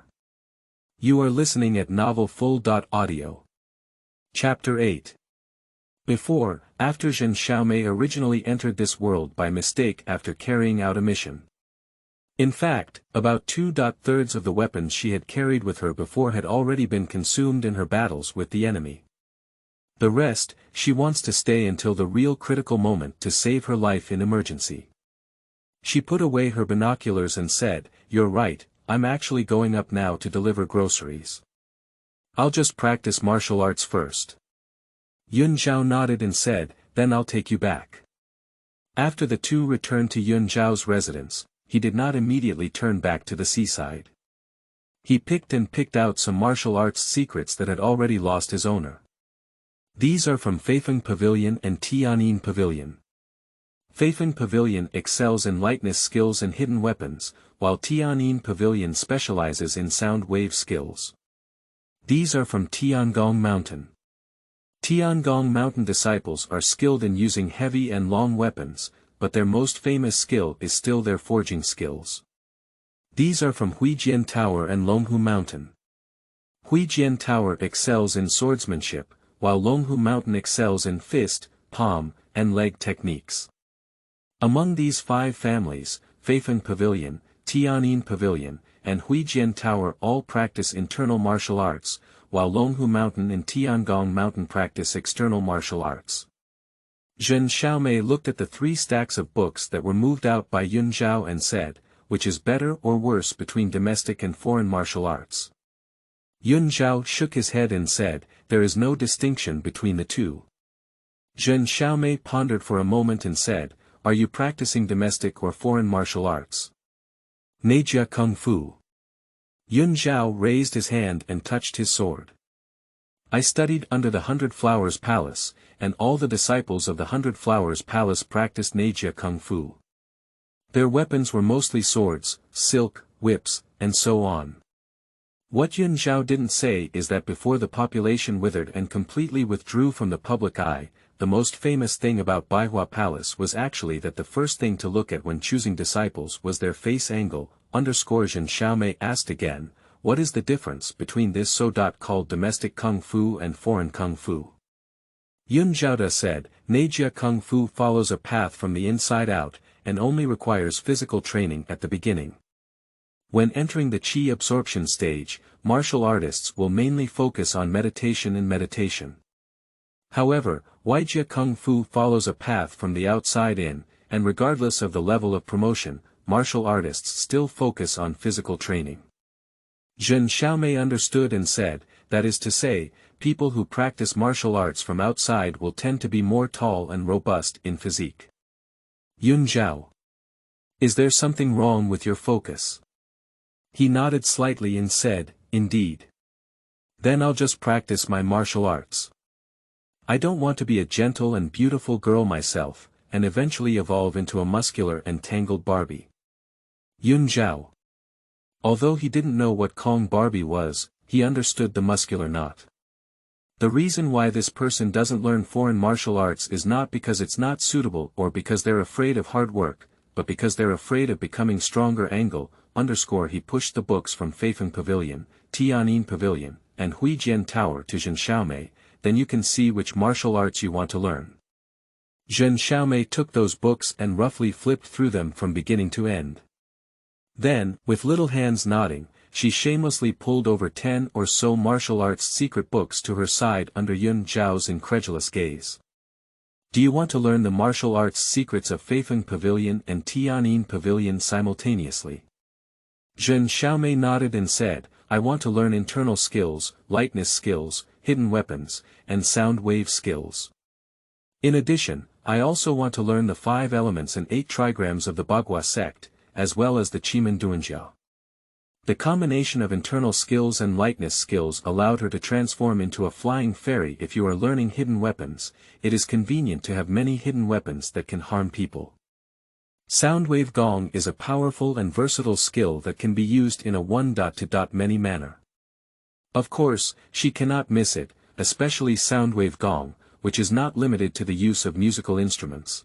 You are listening at Novel Full. Audio. Chapter 8. Before, after Zhen Xiaomei originally entered this world by mistake after carrying out a mission. In fact, about 2/3 of the weapons she had carried with her before had already been consumed in her battles with the enemy. The rest, she wants to stay until the real critical moment to save her life in emergency. She put away her binoculars and said, "You're right, I'm actually going up now to deliver groceries. I'll just practice martial arts first." Yun Zhao nodded and said, "Then I'll take you back." After the two returned to Yun Zhao's residence, he did not immediately turn back to the seaside. He picked out some martial arts secrets that had already lost his owner. These are from Repaying Pavilion and Tianyin Pavilion. Repaying Pavilion excels in lightness skills and hidden weapons, while Tianyin Pavilion specializes in sound wave skills. These are from Tiangong Mountain. Tiangong Mountain disciples are skilled in using heavy and long weapons, but their most famous skill is still their forging skills. These are from Huijian Tower and Longhu Mountain. Huijian Tower excels in swordsmanship, while Longhu Mountain excels in fist, palm, and leg techniques. Among these 5 families, Repaying Pavilion, Tianyin Pavilion, and Huijian Tower all practice internal martial arts, while Longhu Mountain and Tiangong Mountain practice external martial arts. Zhen Xiaomei looked at the 3 stacks of books that were moved out by Yun Zhao and said, "Which is better or worse between domestic and foreign martial arts?" Yun Zhao shook his head and said, "There is no distinction between the two." Zhen Xiaomei pondered for a moment and said, "Are you practicing domestic or foreign martial arts?" Nejia Kung Fu. Yun Zhao raised his hand and touched his sword. "I studied under the 100 Flowers Palace, and all the disciples of the 100 Flowers Palace practiced Nejia Kung Fu. Their weapons were mostly swords, silk, whips, and so on." What Yun Zhao didn't say is that before the population withered and completely withdrew from the public eye, the most famous thing about Baihua Palace was actually that the first thing to look at when choosing disciples was their face angle. Zhen Xiaomei asked again, "What is the difference between this so-called domestic kung fu and foreign kung fu?" Yun Zhao said, "Nejia Kung Fu follows a path from the inside out, and only requires physical training at the beginning. When entering the qi absorption stage, martial artists will mainly focus on meditation and meditation. However, Huijia Kung Fu follows a path from the outside in, and regardless of the level of promotion, martial artists still focus on physical training." Zhen Xiaomei understood and said, "That is to say, people who practice martial arts from outside will tend to be more tall and robust in physique." Yun Zhao. "Is there something wrong with your focus?" He nodded slightly and said, "Indeed. Then I'll just practice my martial arts. I don't want to be a gentle and beautiful girl myself, and eventually evolve into a muscular and tangled Barbie." Yun Zhao. Although he didn't know what Kong Barbie was, he understood the muscular knot. The reason why this person doesn't learn foreign martial arts is not because it's not suitable or because they're afraid of hard work, but because they're afraid of becoming stronger. He pushed the books from Repaying Pavilion, Tianyin Pavilion, and Huijian Tower to Zhen Xiaomei, "Then you can see which martial arts you want to learn." Zhen Xiaomei took those books and roughly flipped through them from beginning to end. Then, with little hands nodding, she shamelessly pulled over 10 or so martial arts secret books to her side under Yun Zhao's incredulous gaze. "Do you want to learn the martial arts secrets of Repaying Pavilion and Tianyin Pavilion simultaneously?" Zhen Xiaomei nodded and said, "I want to learn internal skills, lightness skills, hidden weapons, and sound wave skills. In addition, I also want to learn the 5 elements and 8 trigrams of the Bagua sect, as well as the Qimen Duanjia." The combination of internal skills and lightness skills allowed her to transform into a flying fairy. If you are learning hidden weapons, it is convenient to have many hidden weapons that can harm people. Soundwave Gong is a powerful and versatile skill that can be used in a one-to-many manner. Of course, she cannot miss it, especially Soundwave Gong, which is not limited to the use of musical instruments.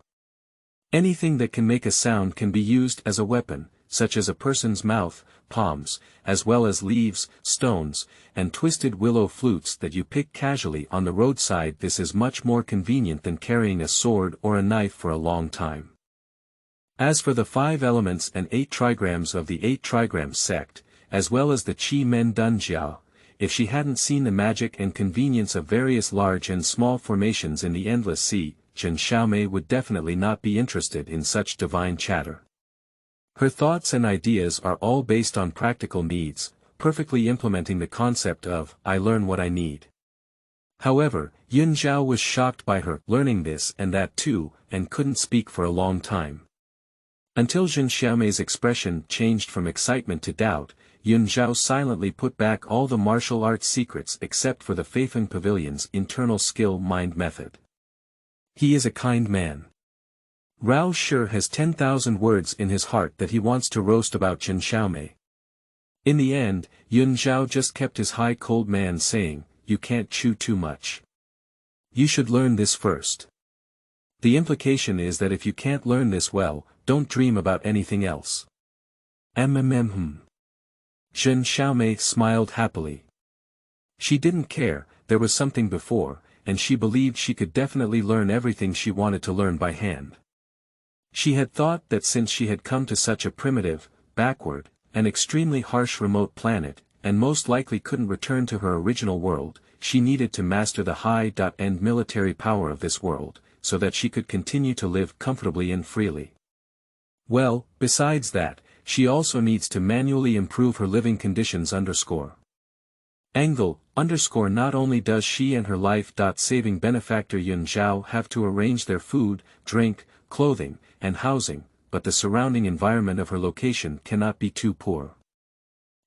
Anything that can make a sound can be used as a weapon, such as a person's mouth, palms, as well as leaves, stones, and twisted willow flutes that you pick casually on the roadside. This is much more convenient than carrying a sword or a knife for a long time. As for the 5 elements and 8 trigrams of the 8 trigrams sect, as well as the Qi Men Dun Jiao, if she hadn't seen the magic and convenience of various large and small formations in the endless sea, Zhen Xiaomei would definitely not be interested in such divine chatter. Her thoughts and ideas are all based on practical needs, perfectly implementing the concept of, I learn what I need. However, Yun Zhao was shocked by her learning this and that too, and couldn't speak for a long time. Until Zhen Xiaomei's expression changed from excitement to doubt, Yun Zhao silently put back all the martial arts secrets except for the Feifeng Pavilion's internal skill mind method. He is a kind man. Rao sure has 10,000 words in his heart that he wants to roast about Zhen Xiaomei. In the end, Yun Zhao just kept his high cold man saying, you can't chew too much. You should learn this first. The implication is that if you can't learn this well, don't dream about anything else. Zhen Xiaomei smiled happily. She didn't care, there was something before, and she believed she could definitely learn everything she wanted to learn by hand. She had thought that since she had come to such a primitive, backward, and extremely harsh remote planet, and most likely couldn't return to her original world, she needed to master the high-end military power of this world, so that she could continue to live comfortably and freely. Well, besides that, she also needs to manually improve her living conditions Angle, not only does she and her life-saving benefactor Yun Zhao have to arrange their food, drink, clothing, and housing, but the surrounding environment of her location cannot be too poor.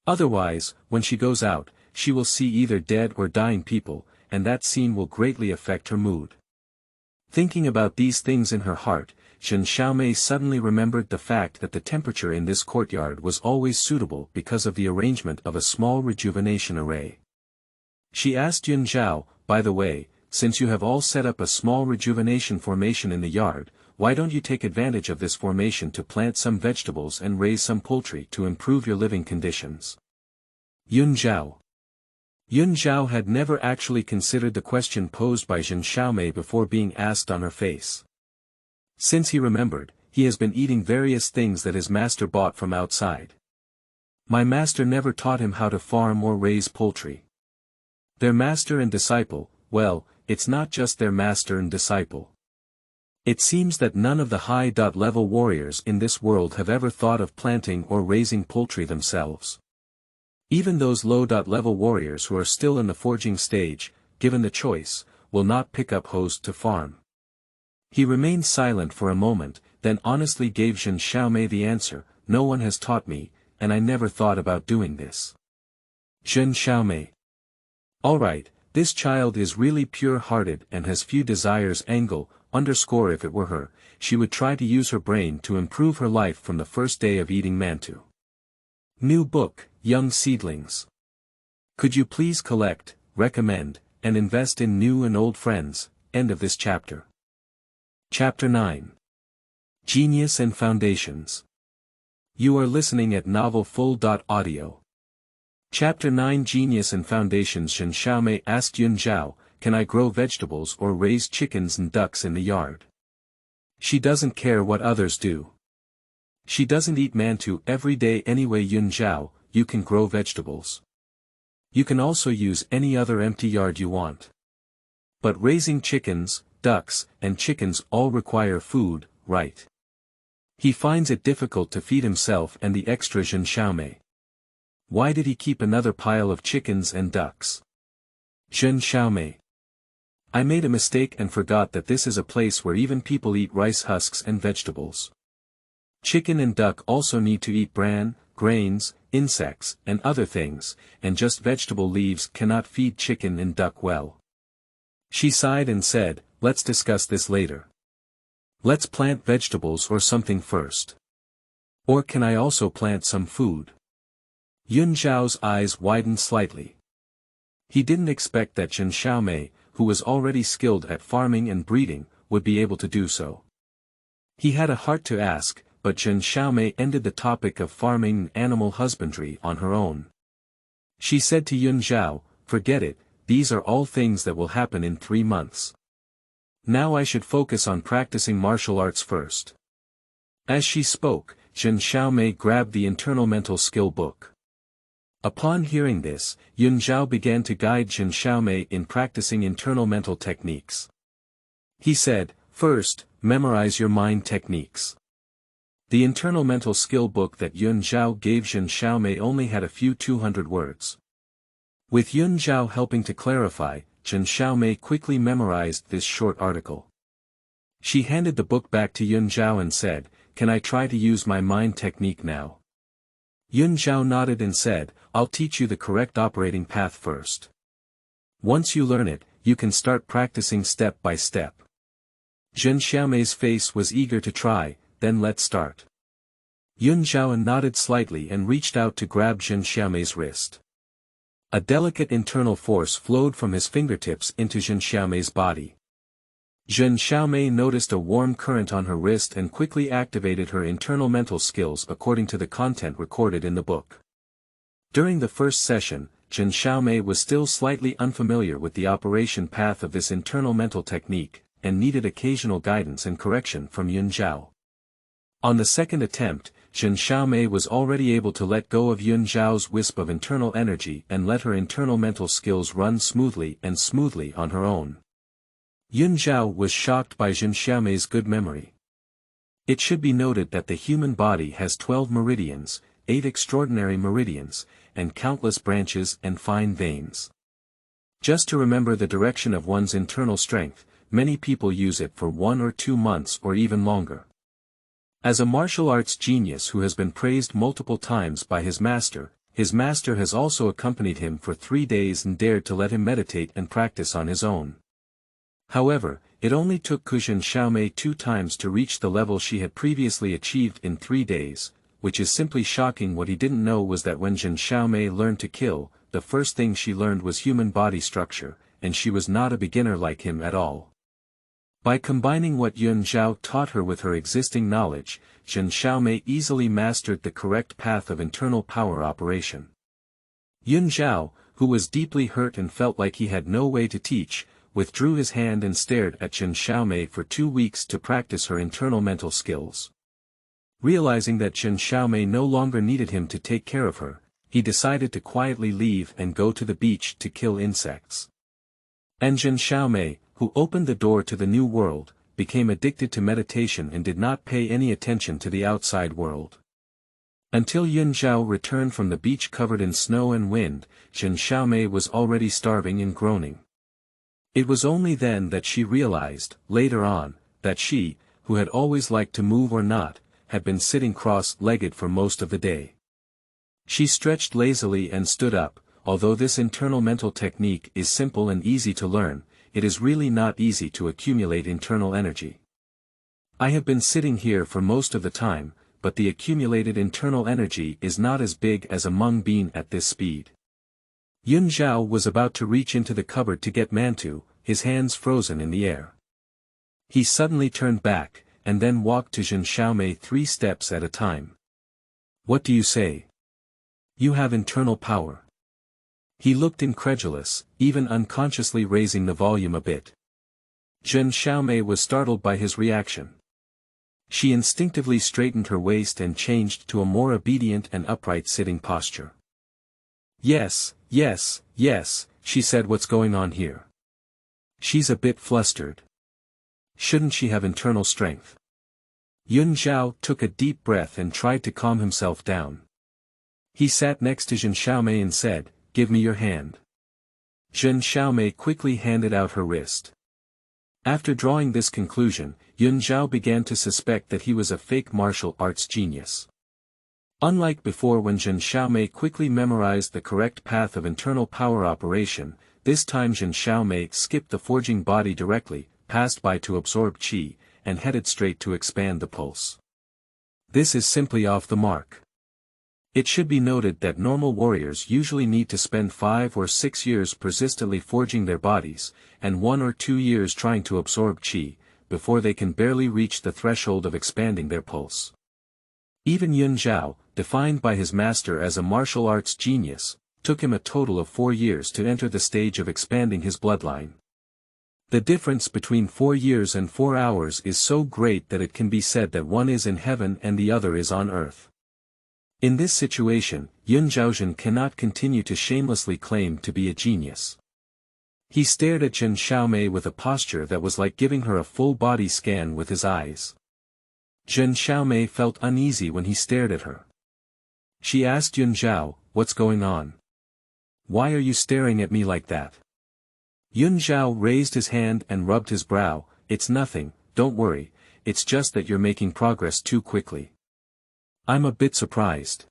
Otherwise, when she goes out, she will see either dead or dying people, and that scene will greatly affect her mood. Thinking about these things in her heart, Zhen Xiaomei suddenly remembered the fact that the temperature in this courtyard was always suitable because of the arrangement of a small rejuvenation array. She asked Yun Zhao, by the way, since you have all set up a small rejuvenation formation in the yard, why don't you take advantage of this formation to plant some vegetables and raise some poultry to improve your living conditions? Yun Zhao had never actually considered the question posed by Zhen Xiaomei before being asked on her face. Since he remembered, he has been eating various things that his master bought from outside. My master never taught him how to farm or raise poultry. Their master and disciple, well, it's not just their master and disciple. It seems that none of the high-level warriors in this world have ever thought of planting or raising poultry themselves. Even those low-level warriors who are still in the forging stage, given the choice, will not pick up hoes to farm. He remained silent for a moment, then honestly gave Zhen Xiaomei the answer, no one has taught me, and I never thought about doing this. Zhen Xiaomei. Alright, this child is really pure-hearted and has few desires. If it were her, she would try to use her brain to improve her life from the first day of eating Mantou. New book, Young Seedlings. Could you please collect, recommend, and invest in new and old friends? End of this chapter. Chapter 9. Genius and Foundations. You are listening at novelfull.audio. Chapter 9 Genius and Foundations. Zhen Xiaomei asked Yun Zhao, can I grow vegetables or raise chickens and ducks in the yard? She doesn't care what others do. She doesn't eat Mantou every day anyway. Yun Zhao, you can grow vegetables. You can also use any other empty yard you want. But raising chickens, ducks, and chickens all require food, right? He finds it difficult to feed himself and the extra Zhen Xiaomei. Why did he keep another pile of chickens and ducks? Zhen Xiaomei. I made a mistake and forgot that this is a place where even people eat rice husks and vegetables. Chicken and duck also need to eat bran, grains, insects, and other things, and just vegetable leaves cannot feed chicken and duck well. She sighed and said, let's discuss this later. Let's plant vegetables or something first. Or can I also plant some food? Yun Zhao's eyes widened slightly. He didn't expect that Zhen Xiaomei, who was already skilled at farming and breeding, would be able to do so. He had a heart to ask, but Zhen Xiaomei ended the topic of farming and animal husbandry on her own. She said to Yun Zhao, "Forget it, these are all things that will happen in 3 months. Now I should focus on practicing martial arts first." As she spoke, Zhen Xiaomei grabbed the internal mental skill book. Upon hearing this, Yun Zhao began to guide Zhen Xiaomei in practicing internal mental techniques. He said, "First, memorize your mind techniques." The internal mental skill book that Yun Zhao gave Zhen Xiaomei only had a few 200 words. With Yun Zhao helping to clarify, Zhen Xiaomei quickly memorized this short article. She handed the book back to Yun Zhao and said, "Can I try to use my mind technique now?" Yun Zhao nodded and said, "I'll teach you the correct operating path first. Once you learn it, you can start practicing step by step." Zhen Xiaomei's face was eager to try. "Then let's start." Yun Zhao nodded slightly and reached out to grab Zhen Xiaomei's wrist. A delicate internal force flowed from his fingertips into Zhen Xiaomei's body. Zhen Xiaomei noticed a warm current on her wrist and quickly activated her internal mental skills according to the content recorded in the book. During the first session, Zhen Xiaomei was still slightly unfamiliar with the operation path of this internal mental technique, and needed occasional guidance and correction from Yun Zhao. On the second attempt, Zhen Xiaomei was already able to let go of Yun Zhao's wisp of internal energy and let her internal mental skills run smoothly on her own. Yun Zhao was shocked by Zhen Xiaomei's good memory. It should be noted that the human body has 12 meridians, 8 extraordinary meridians, and countless branches and fine veins. Just to remember the direction of one's internal strength, many people use it for 1 or 2 months or even longer. As a martial arts genius who has been praised multiple times by his master has also accompanied him for 3 days and dared to let him meditate and practice on his own. However, it only took Zhen Xiaomei 2 times to reach the level she had previously achieved in 3 days, which is simply shocking. What he didn't know was that when Zhen Xiaomei learned to kill, the first thing she learned was human body structure, and she was not a beginner like him at all. By combining what Yun Zhao taught her with her existing knowledge, Zhen Xiaomei easily mastered the correct path of internal power operation. Yun Zhao, who was deeply hurt and felt like he had no way to teach, withdrew his hand and stared at Zhen Xiaomei for 2 weeks to practice her internal mental skills. Realizing that Zhen Xiaomei no longer needed him to take care of her, he decided to quietly leave and go to the beach to kill insects. And Zhen Xiaomei, who opened the door to the new world, became addicted to meditation and did not pay any attention to the outside world. Until Yun Zhao returned from the beach covered in snow and wind, Zhen Xiaomei was already starving and groaning. It was only then that she realized, later on, that she, who had always liked to move or not, had been sitting cross-legged for most of the day. She stretched lazily and stood up. Although this internal mental technique is simple and easy to learn, it is really not easy to accumulate internal energy. I have been sitting here for most of the time, but the accumulated internal energy is not as big as a mung bean at this speed. Yun Zhao was about to reach into the cupboard to get Mantou, his hands frozen in the air. He suddenly turned back, and then walked to Zhen Xiaomei 3 steps at a time. "What do you say? You have internal power." He looked incredulous, even unconsciously raising the volume a bit. Zhen Xiaomei was startled by his reaction. She instinctively straightened her waist and changed to a more obedient and upright sitting posture. Yes, she said. "What's going on here?" "She's a bit flustered. Shouldn't she have internal strength?" Yun Zhao took a deep breath and tried to calm himself down. He sat next to Zhen Xiaomei and said, "Give me your hand." Zhen Xiaomei quickly handed out her wrist. After drawing this conclusion, Yun Zhao began to suspect that he was a fake martial arts genius. Unlike before when Zhen Xiaomei quickly memorized the correct path of internal power operation, this time Zhen Xiaomei skipped the forging body directly, passed by to absorb qi, and headed straight to expand the pulse. This is simply off the mark. It should be noted that normal warriors usually need to spend 5 or 6 years persistently forging their bodies, and 1 or 2 years trying to absorb qi, before they can barely reach the threshold of expanding their pulse. Even Yun Zhao, defined by his master as a martial arts genius, took him a total of 4 years to enter the stage of expanding his bloodline. The difference between 4 years and 4 hours is so great that it can be said that one is in heaven and the other is on earth. In this situation, Yun Zhaozhen cannot continue to shamelessly claim to be a genius. He stared at Zhen Xiaomei with a posture that was like giving her a full-body scan with his eyes. Zhen Xiaomei felt uneasy when he stared at her. She asked Yun Zhao, "What's going on? Why are you staring at me like that?" Yun Zhao raised his hand and rubbed his brow. "It's nothing, don't worry, it's just that you're making progress too quickly. I'm a bit surprised."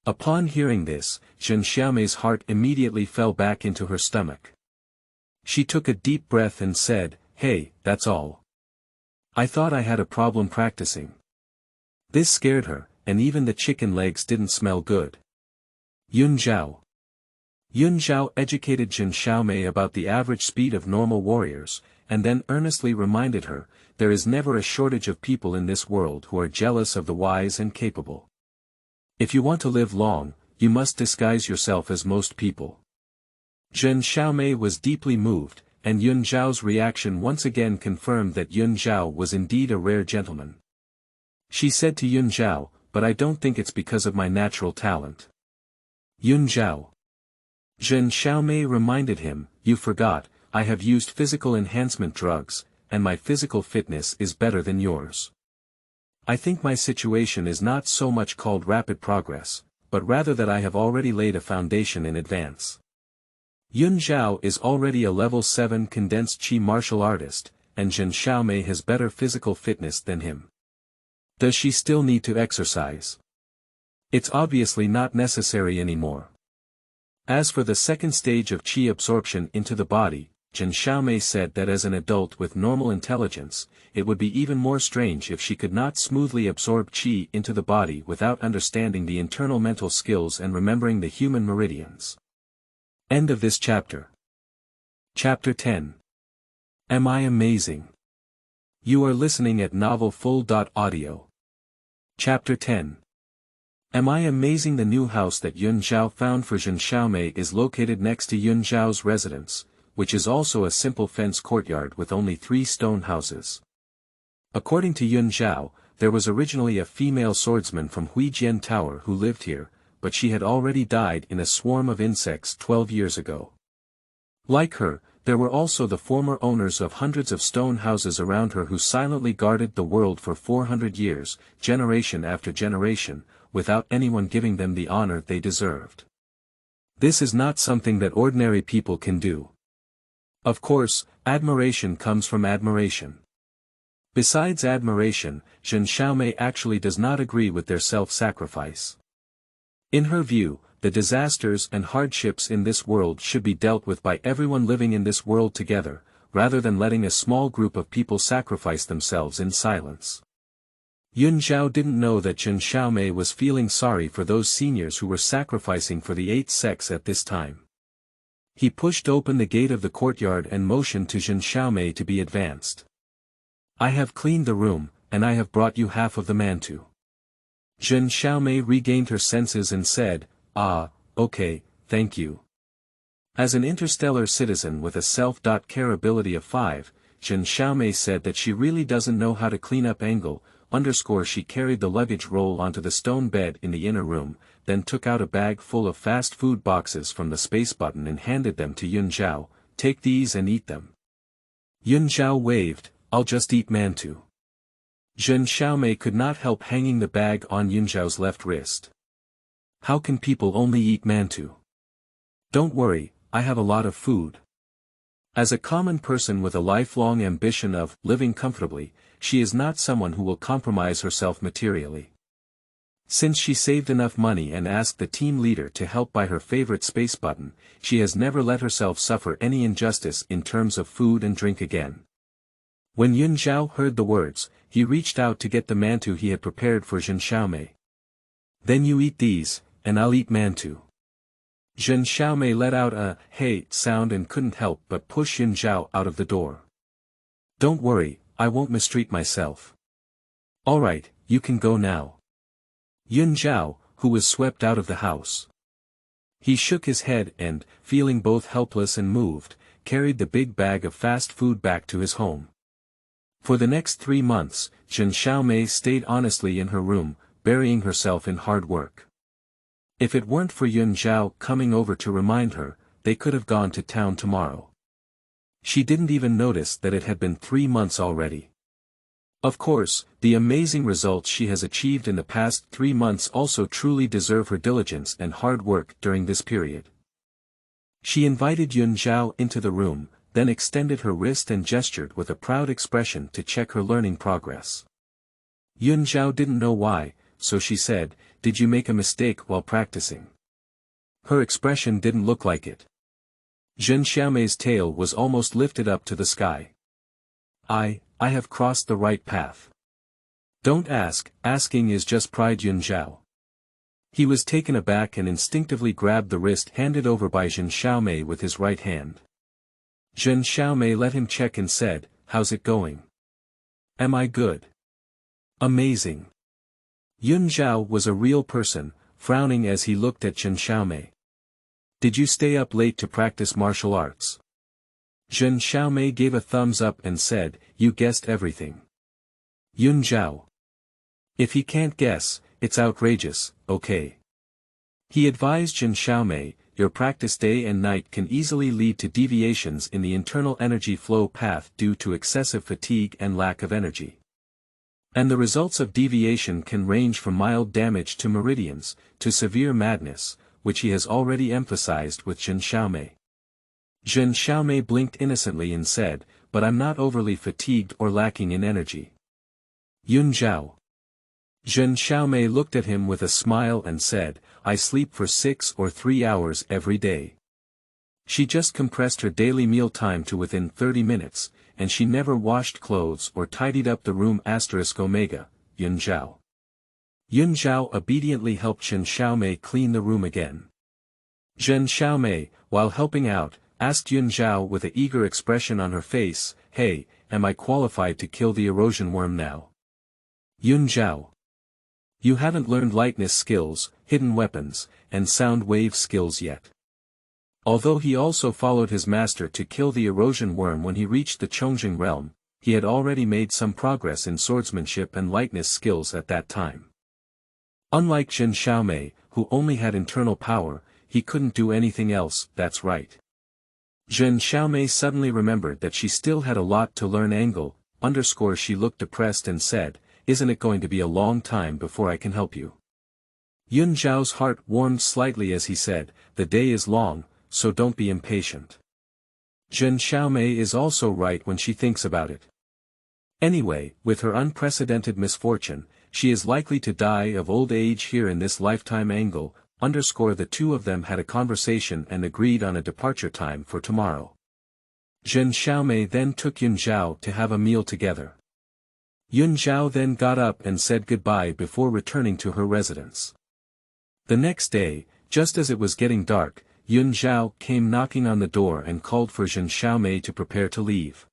Upon hearing this, Zhen Xiaomei's heart immediately fell back into her stomach. She took a deep breath and said, "Hey, that's all. I thought I had a problem practicing." This scared her, and even the chicken legs didn't smell good. Yun Zhao educated Zhen Xiaomei about the average speed of normal warriors, and then earnestly reminded her, there is never a shortage of people in this world who are jealous of the wise and capable. If you want to live long, you must disguise yourself as most people. Zhen Xiaomei was deeply moved, and Yun Zhao's reaction once again confirmed that Yun Zhao was indeed a rare gentleman. She said to Yun Zhao, "But I don't think it's because of my natural talent." Yun Zhao. Zhen Xiaomei reminded him, "You forgot, I have used physical enhancement drugs, and my physical fitness is better than yours. I think my situation is not so much called rapid progress, but rather that I have already laid a foundation in advance." Yun Zhao is already a level 7 condensed chi martial artist, and Zhen Xiaomei has better physical fitness than him. Does she still need to exercise? It's obviously not necessary anymore. As for the second stage of chi absorption into the body, Zhen Xiaomei said that as an adult with normal intelligence, it would be even more strange if she could not smoothly absorb chi into the body without understanding the internal mental skills and remembering the human meridians. End of this chapter. Chapter 10. Am I amazing? You are listening at novelfull.audio. Chapter 10. Am I amazing? The new house that Yun Zhao found for Zhen Xiaomei is located next to Yun Zhao's residence, which is also a simple fence courtyard with only 3 stone houses. According to Yun Zhao, there was originally a female swordsman from Huijian Tower who lived here, but she had already died in a swarm of insects 12 years ago. Like her, there were also the former owners of hundreds of stone houses around her who silently guarded the world for 400 years, generation after generation, without anyone giving them the honor they deserved. This is not something that ordinary people can do. Of course, admiration comes from admiration. Besides admiration, Zhen Xiaomei actually does not agree with their self-sacrifice. In her view, the disasters and hardships in this world should be dealt with by everyone living in this world together, rather than letting a small group of people sacrifice themselves in silence. Yun Zhao didn't know that Zhen Xiaomei was feeling sorry for those seniors who were sacrificing for the 8 sects at this time. He pushed open the gate of the courtyard and motioned to Zhen Xiaomei to be advanced. "I have cleaned the room, and I have brought you half of the mantou." Zhen Xiaomei regained her senses and said, "Ah, okay, thank you." As an interstellar citizen with a self-care ability of 5, Zhen Xiaomei said that she really doesn't know how to clean up angle, she carried the luggage roll onto the stone bed in the inner room, then took out a bag full of fast food boxes from the space button and handed them to Yun Zhao. "Take these and eat them." Yun Zhao waved, "I'll just eat mantou." Zhen Xiaomei could not help hanging the bag on Yun Zhao's left wrist. "How can people only eat mantou?" "Don't worry, I have a lot of food." As a common person with a lifelong ambition of living comfortably, she is not someone who will compromise herself materially. Since she saved enough money and asked the team leader to help buy her favorite space button, she has never let herself suffer any injustice in terms of food and drink again. When Yun Zhao heard the words, he reached out to get the mantou he had prepared for Zhen Xiaomei. "Then you eat these, and I'll eat mantou." Zhen Xiaomei let out a "hey" sound and couldn't help but push Yun Zhao out of the door. "Don't worry, I won't mistreat myself." "Alright, you can go now." Yun Zhao, who was swept out of the house. He shook his head and, feeling both helpless and moved, carried the big bag of fast food back to his home. For the next 3 months, Zhen Xiaomei stayed honestly in her room, burying herself in hard work. If it weren't for Yun Zhao coming over to remind her, they could have gone to town tomorrow. She didn't even notice that it had been 3 months already. Of course, the amazing results she has achieved in the past 3 months also truly deserve her diligence and hard work during this period. She invited Yun Zhao into the room, then extended her wrist and gestured with a proud expression to check her learning progress. Yun Zhao didn't know why, so she said, "Did you make a mistake while practicing?" Her expression didn't look like it. Zhen Xiaomei's tail was almost lifted up to the sky. I have crossed the right path. Don't ask, asking is just pride. Yun Zhao. He was taken aback and instinctively grabbed the wrist handed over by Zhen Xiaomei with his right hand. Zhen Xiaomei let him check and said, "How's it going? Am I good?" "Amazing." Yun Zhao was a real person, frowning as he looked at Zhen Xiaomei. "Did you stay up late to practice martial arts?" Zhen Xiaomei gave a thumbs up and said, "You guessed everything." Yun Zhao. "If he can't guess, it's outrageous, okay?" He advised Zhen Xiaomei, "Your practice day and night can easily lead to deviations in the internal energy flow path due to excessive fatigue and lack of energy. And the results of deviation can range from mild damage to meridians, to severe madness, which he has already emphasized with Zhen Xiaomei." Zhen Xiaomei blinked innocently and said, "But I'm not overly fatigued or lacking in energy." Yun Zhao. Zhen Xiaomei looked at him with a smile and said, "I sleep for 6 or 3 hours every day." She just compressed her daily meal time to within 30 minutes, and she never washed clothes or tidied up the room *omega, Yun Zhao. Yun Zhao obediently helped Zhen Xiaomei clean the room again. Zhen Xiaomei, while helping out, asked Yun Zhao with an eager expression on her face, "Hey, am I qualified to kill the erosion worm now?" Yun Zhao. "You haven't learned lightness skills, hidden weapons, and sound wave skills yet." Although he also followed his master to kill the erosion worm when he reached the Chongjing realm, he had already made some progress in swordsmanship and lightness skills at that time. Unlike Zhen Xiaomei, who only had internal power, he couldn't do anything else. That's right. Zhen Xiaomei suddenly remembered that she still had a lot to learn. She looked depressed and said, "Isn't it going to be a long time before I can help you?" Yun Zhao's heart warmed slightly as he said, "The day is long, so don't be impatient." Zhen Xiaomei is also right when she thinks about it. Anyway, with her unprecedented misfortune, she is likely to die of old age here in this lifetime. The two of them had a conversation and agreed on a departure time for tomorrow. Zhen Xiaomei then took Yun Zhao to have a meal together. Yun Zhao then got up and said goodbye before returning to her residence. The next day, just as it was getting dark, Yun Zhao came knocking on the door and called for Zhen Xiaomei to prepare to leave.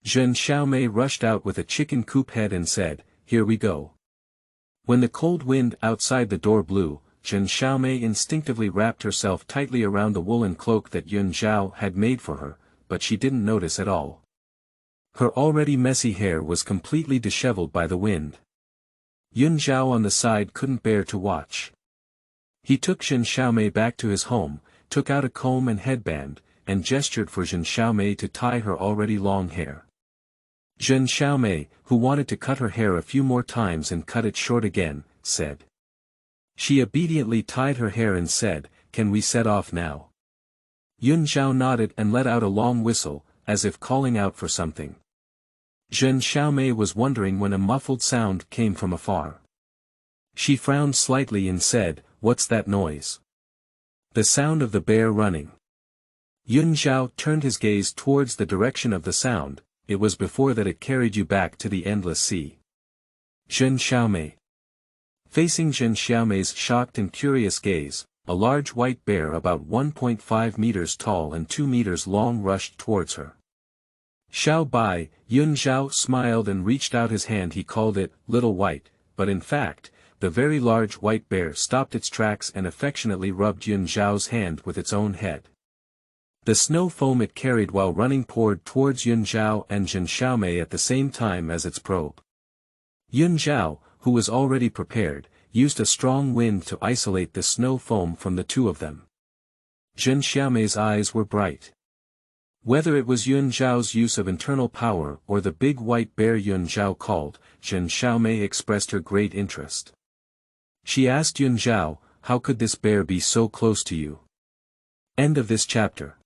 Zhen Xiaomei rushed out with a chicken coop head and said, "Here we go." When the cold wind outside the door blew, Zhen Xiaomei instinctively wrapped herself tightly around the woolen cloak that Yun Zhao had made for her, but she didn't notice at all. Her already messy hair was completely disheveled by the wind. Yun Zhao on the side couldn't bear to watch. He took Zhen Xiaomei back to his home, took out a comb and headband, and gestured for Zhen Xiaomei to tie her already long hair. Zhen Xiaomei, who wanted to cut her hair a few more times and cut it short again, said. She obediently tied her hair and said, "Can we set off now?" Yun Zhao nodded and let out a long whistle, as if calling out for something. Zhen Xiaomei was wondering when a muffled sound came from afar. She frowned slightly and said, "What's that noise?" "The sound of the bear running." Yun Zhao turned his gaze towards the direction of the sound. "It was before that it carried you back to the endless sea." Zhen Xiaomei. Facing Zhen Xiaomei's shocked and curious gaze, a large white bear about 1.5 meters tall and 2 meters long rushed towards her. "Xiao Bai," Yun Zhao smiled and reached out his hand. He called it, "Little White," but in fact, the very large white bear stopped its tracks and affectionately rubbed Yun Zhao's hand with its own head. The snow foam it carried while running poured towards Yun Zhao and Zhen Xiaomei at the same time as its probe. Yun Zhao, who was already prepared, used a strong wind to isolate the snow foam from the two of them. Zhen Xiaomei's eyes were bright. Whether it was Yun Zhao's use of internal power or the big white bear Yun Zhao called, Zhen Xiaomei expressed her great interest. She asked Yun Zhao, "How could this bear be so close to you?" End of this chapter.